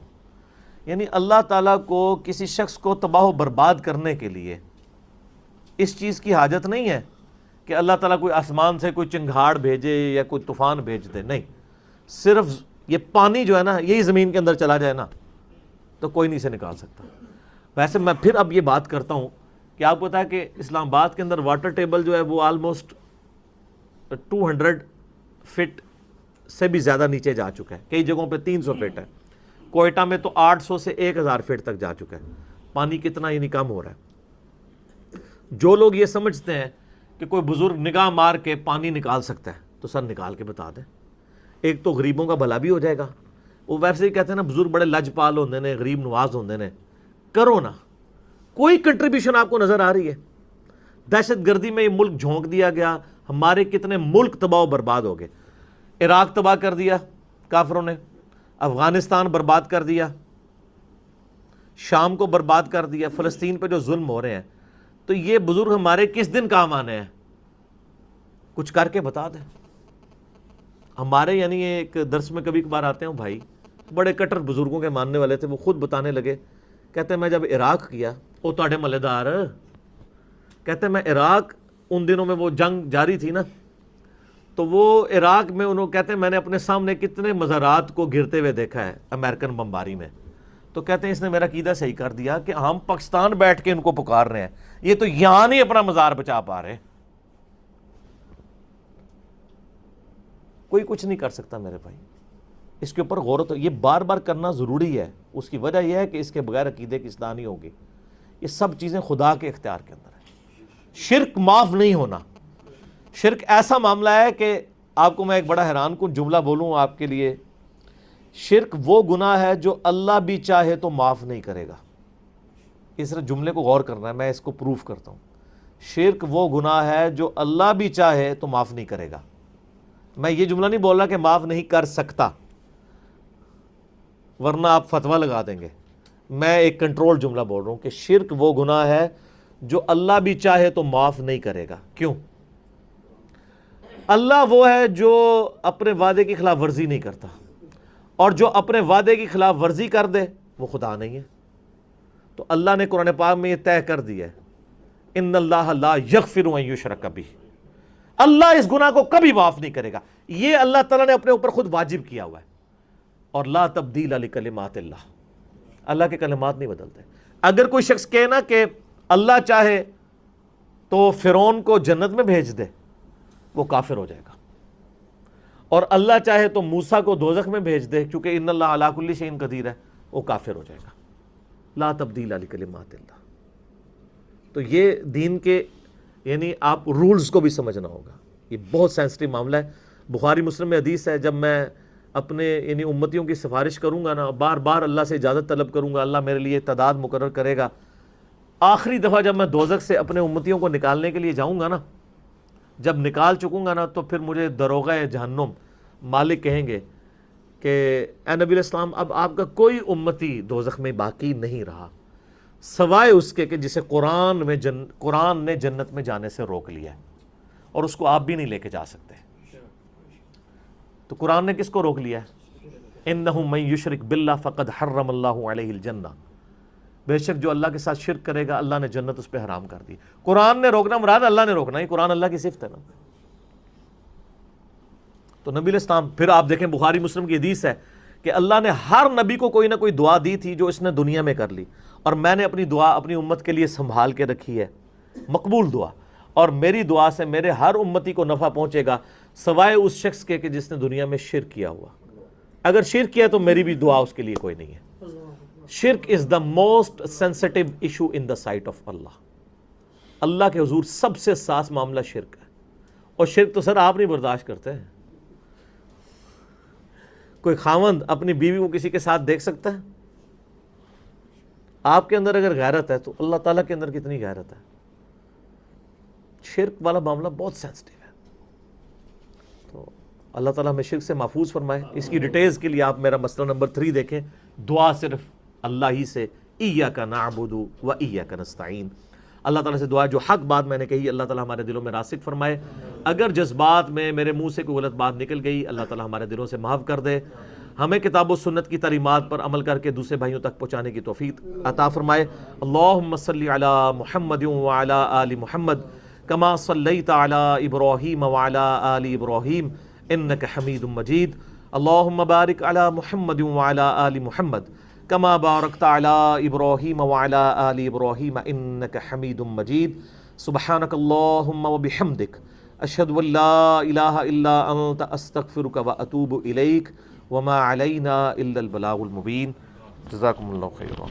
یعنی اللہ تعالیٰ کو کسی شخص کو تباہ و برباد کرنے کے لیے اس چیز کی حاجت نہیں ہے کہ اللہ تعالیٰ کوئی آسمان سے کوئی چنگھاڑ بھیجے یا کوئی طوفان بھیج دے، نہیں، صرف یہ پانی جو ہے نا یہی زمین کے اندر چلا جائے نا تو کوئی نہیں اسے نکال سکتا۔ ویسے میں پھر اب یہ بات کرتا ہوں کہ آپ کو پتا ہے کہ اسلام آباد کے اندر واٹر ٹیبل جو ہے وہ آلموسٹ 200 فٹ سے بھی زیادہ نیچے جا چکا ہے، کئی جگہوں پہ 300 فٹ ہے، کوئٹہ میں تو 800 سے 1000 فٹ تک جا چکا ہے۔ پانی کتنا یعنی کم ہو رہا ہے۔ جو لوگ یہ سمجھتے ہیں کہ کوئی بزرگ نگاہ مار کے پانی نکال سکتا ہے تو سر نکال کے بتا دیں، ایک تو غریبوں کا بھلا بھی ہو جائے گا۔ وہ ویسے ہی کہتے ہیں نا بزرگ بڑے لجپال ہوندے نے، غریب نواز ہوندے نے، کرو نا، کوئی کنٹریبیوشن آپ کو نظر آ رہی ہے؟ دہشت گردی میں یہ ملک جھونک دیا گیا، ہمارے کتنے ملک تباہ و برباد ہو گئے۔ عراق تباہ کر دیا کافروں نے، افغانستان برباد کر دیا، شام کو برباد کر دیا، فلسطین پہ جو ظلم ہو رہے ہیں، تو یہ بزرگ ہمارے کس دن کام آنے ہیں؟ کچھ کر کے بتا دیں۔ ہمارے یعنی ایک درس میں کبھی کبھار آتے ہیں بھائی، بڑے کٹر بزرگوں کے ماننے والے تھے، وہ خود بتانے لگے، کہتے ہیں میں جب عراق کیا، وہ تاڑے ملے دار، کہتے ہیں میں عراق، ان دنوں میں وہ جنگ جاری تھی نا، تو وہ عراق میں انہوں کہتے ہیں میں نے اپنے سامنے کتنے مزارات کو گرتے ہوئے دیکھا ہے امریکن بمباری میں، تو کہتے ہیں اس نے میرا عقیدہ صحیح کر دیا کہ ہم پاکستان بیٹھ کے ان کو پکار رہے ہیں، یہ تو یہاں نہیں اپنا مزار بچا پا رہے۔ کوئی کچھ نہیں کر سکتا میرے بھائی، اس کے اوپر غور یہ بار بار کرنا ضروری ہے۔ اس کی وجہ یہ ہے کہ اس کے بغیر عقیدے کی اصلاح نہیں ہوگی۔ یہ سب چیزیں خدا کے اختیار کے اندر ہیں۔ شرک معاف نہیں ہونا، شرک ایسا معاملہ ہے کہ آپ کو میں ایک بڑا حیران کن جملہ بولوں آپ کے لیے، شرک وہ گناہ ہے جو اللہ بھی چاہے تو معاف نہیں کرے گا۔ اس جملے کو غور کرنا ہے، میں اس کو پروف کرتا ہوں۔ شرک وہ گناہ ہے جو اللہ بھی چاہے تو معاف نہیں کرے گا۔ میں یہ جملہ نہیں بول رہا کہ معاف نہیں کر سکتا، ورنہ آپ فتویٰ لگا دیں گے۔ میں ایک کنٹرول جملہ بول رہا ہوں کہ شرک وہ گناہ ہے جو اللہ بھی چاہے تو معاف نہیں کرے گا۔ کیوں؟ اللہ وہ ہے جو اپنے وعدے کی خلاف ورزی نہیں کرتا، اور جو اپنے وعدے کی خلاف ورزی کر دے وہ خدا نہیں ہے۔ تو اللہ نے قرآن پاک میں یہ طے کر دیا ہے، ان اللہ لا یغفر ان یشرک بہ، اللہ اس گناہ کو کبھی معاف نہیں کرے گا۔ یہ اللہ تعالیٰ نے اپنے اوپر خود واجب کیا ہوا ہے، اور لا تبدیل لکلمات اللہ، اللہ کے کلمات نہیں بدلتے۔ اگر کوئی شخص کہے نا کہ اللہ چاہے تو فرعون کو جنت میں بھیج دے، وہ کافر ہو جائے گا، اور اللہ چاہے تو موسیٰ کو دوزخ میں بھیج دے کیونکہ ان اللہ علی کل شیء قدیر ہے، وہ کافر ہو جائے گا۔ لا تبدیل لکلمات اللہ۔ تو یہ دین کے یعنی آپ رولز کو بھی سمجھنا ہوگا، یہ بہت سینسٹیو معاملہ ہے۔ بخاری مسلم میں حدیث ہے، جب میں اپنے یعنی امتیوں کی سفارش کروں گا نا، بار بار اللہ سے اجازت طلب کروں گا، اللہ میرے لیے تعداد مقرر کرے گا، آخری دفعہ جب میں دوزخ سے اپنے امتیوں کو نکالنے کے لیے جاؤں گا نا، جب نکال چکوں گا نا، تو پھر مجھے دروغہ جہنم مالک کہیں گے کہ اے نبی الاسلام اب آپ کا کوئی امتی دوزخ میں باقی نہیں رہا سوائے اس کے کہ جسے قرآن نے جنت میں جانے سے روک لیا ہے، اور اس کو آپ بھی نہیں لے کے جا سکتے۔ تو قرآن نے کس کو روک لیا ہے؟ اِنَّهُ مَن يُشْرِكْ بِاللَّهِ فَقَدْ حَرَّمَ اللَّهُ عَلَيْهِ الْجَنَّةَ، بے شک جو اللہ کے ساتھ شرک کرے گا اللہ نے جنت اس پہ حرام کر دی۔ قرآن نے روکنا مراد اللہ نے روکنا، یہ قرآن اللہ کی صفت ہے نا۔ تو نبی علیہ السلام، پھر آپ دیکھیں بخاری مسلم کی حدیث ہے کہ اللہ نے ہر نبی کو کوئی نہ کوئی دعا دی تھی جو اس نے دنیا میں کر لی، اور میں نے اپنی دعا اپنی امت کے لیے سنبھال کے رکھی ہے۔ مقبول دعا، اور میری دعا سے میرے ہر امتی کو نفع پہنچے گا سوائے اس شخص کے کہ جس نے دنیا میں شرک کیا ہوا. اگر شرک کیا تو میری بھی دعا اس کے لیے کوئی نہیں ہے. شرک is the most sensitive issue in the sight of Allah. اللہ کے حضور سب سے حساس معاملہ شرک ہے. اور شرک تو سر آپ نہیں برداشت کرتے ہیں. کوئی خاوند اپنی بیوی کو کسی کے ساتھ دیکھ سکتا ہے؟ آپ کے اندر اگر غیرت ہے تو اللہ تعالیٰ کے اندر کتنی غیرت ہے. شرک والا معاملہ بہت سینسٹیو ہے. تو اللہ تعالیٰ ہمیں شرک سے محفوظ فرمائے. اس کی ڈیٹیلز کے لیے آپ میرا مسئلہ نمبر 3 دیکھیں. دعا صرف اللہ ہی سے، ایاک نعبد و ایاک نستعین. اللہ تعالیٰ سے دعا جو حق بات میں نے کہی اللہ تعالیٰ ہمارے دلوں میں راسخ فرمائے. اگر جذبات میں میرے منہ سے کوئی غلط بات نکل گئی اللہ تعالیٰ ہمارے دلوں سے معاف کر دے. ہمیں کتاب و سنت کی تعلیمات پر عمل کر کے دوسرے بھائیوں تک پہنچانے کی توفیق عطا فرمائے. اللہم صلی علی محمد وعلی آل محمد کما صلیت علی ابراہیم وعلی آل ابراہیم انک حمید مجید. اللہم بارک علی محمد وعلی آل محمد کما بارکت علی ابراہیم وعلی آل ابراہیم انک حمید مجید. سبحانک اللہم وبحمدک اشہد ان لا الہ الا انت استغفرک واتوب الیک وما علینا الا البلاغ المبین. جزاکم اللہ خیرا.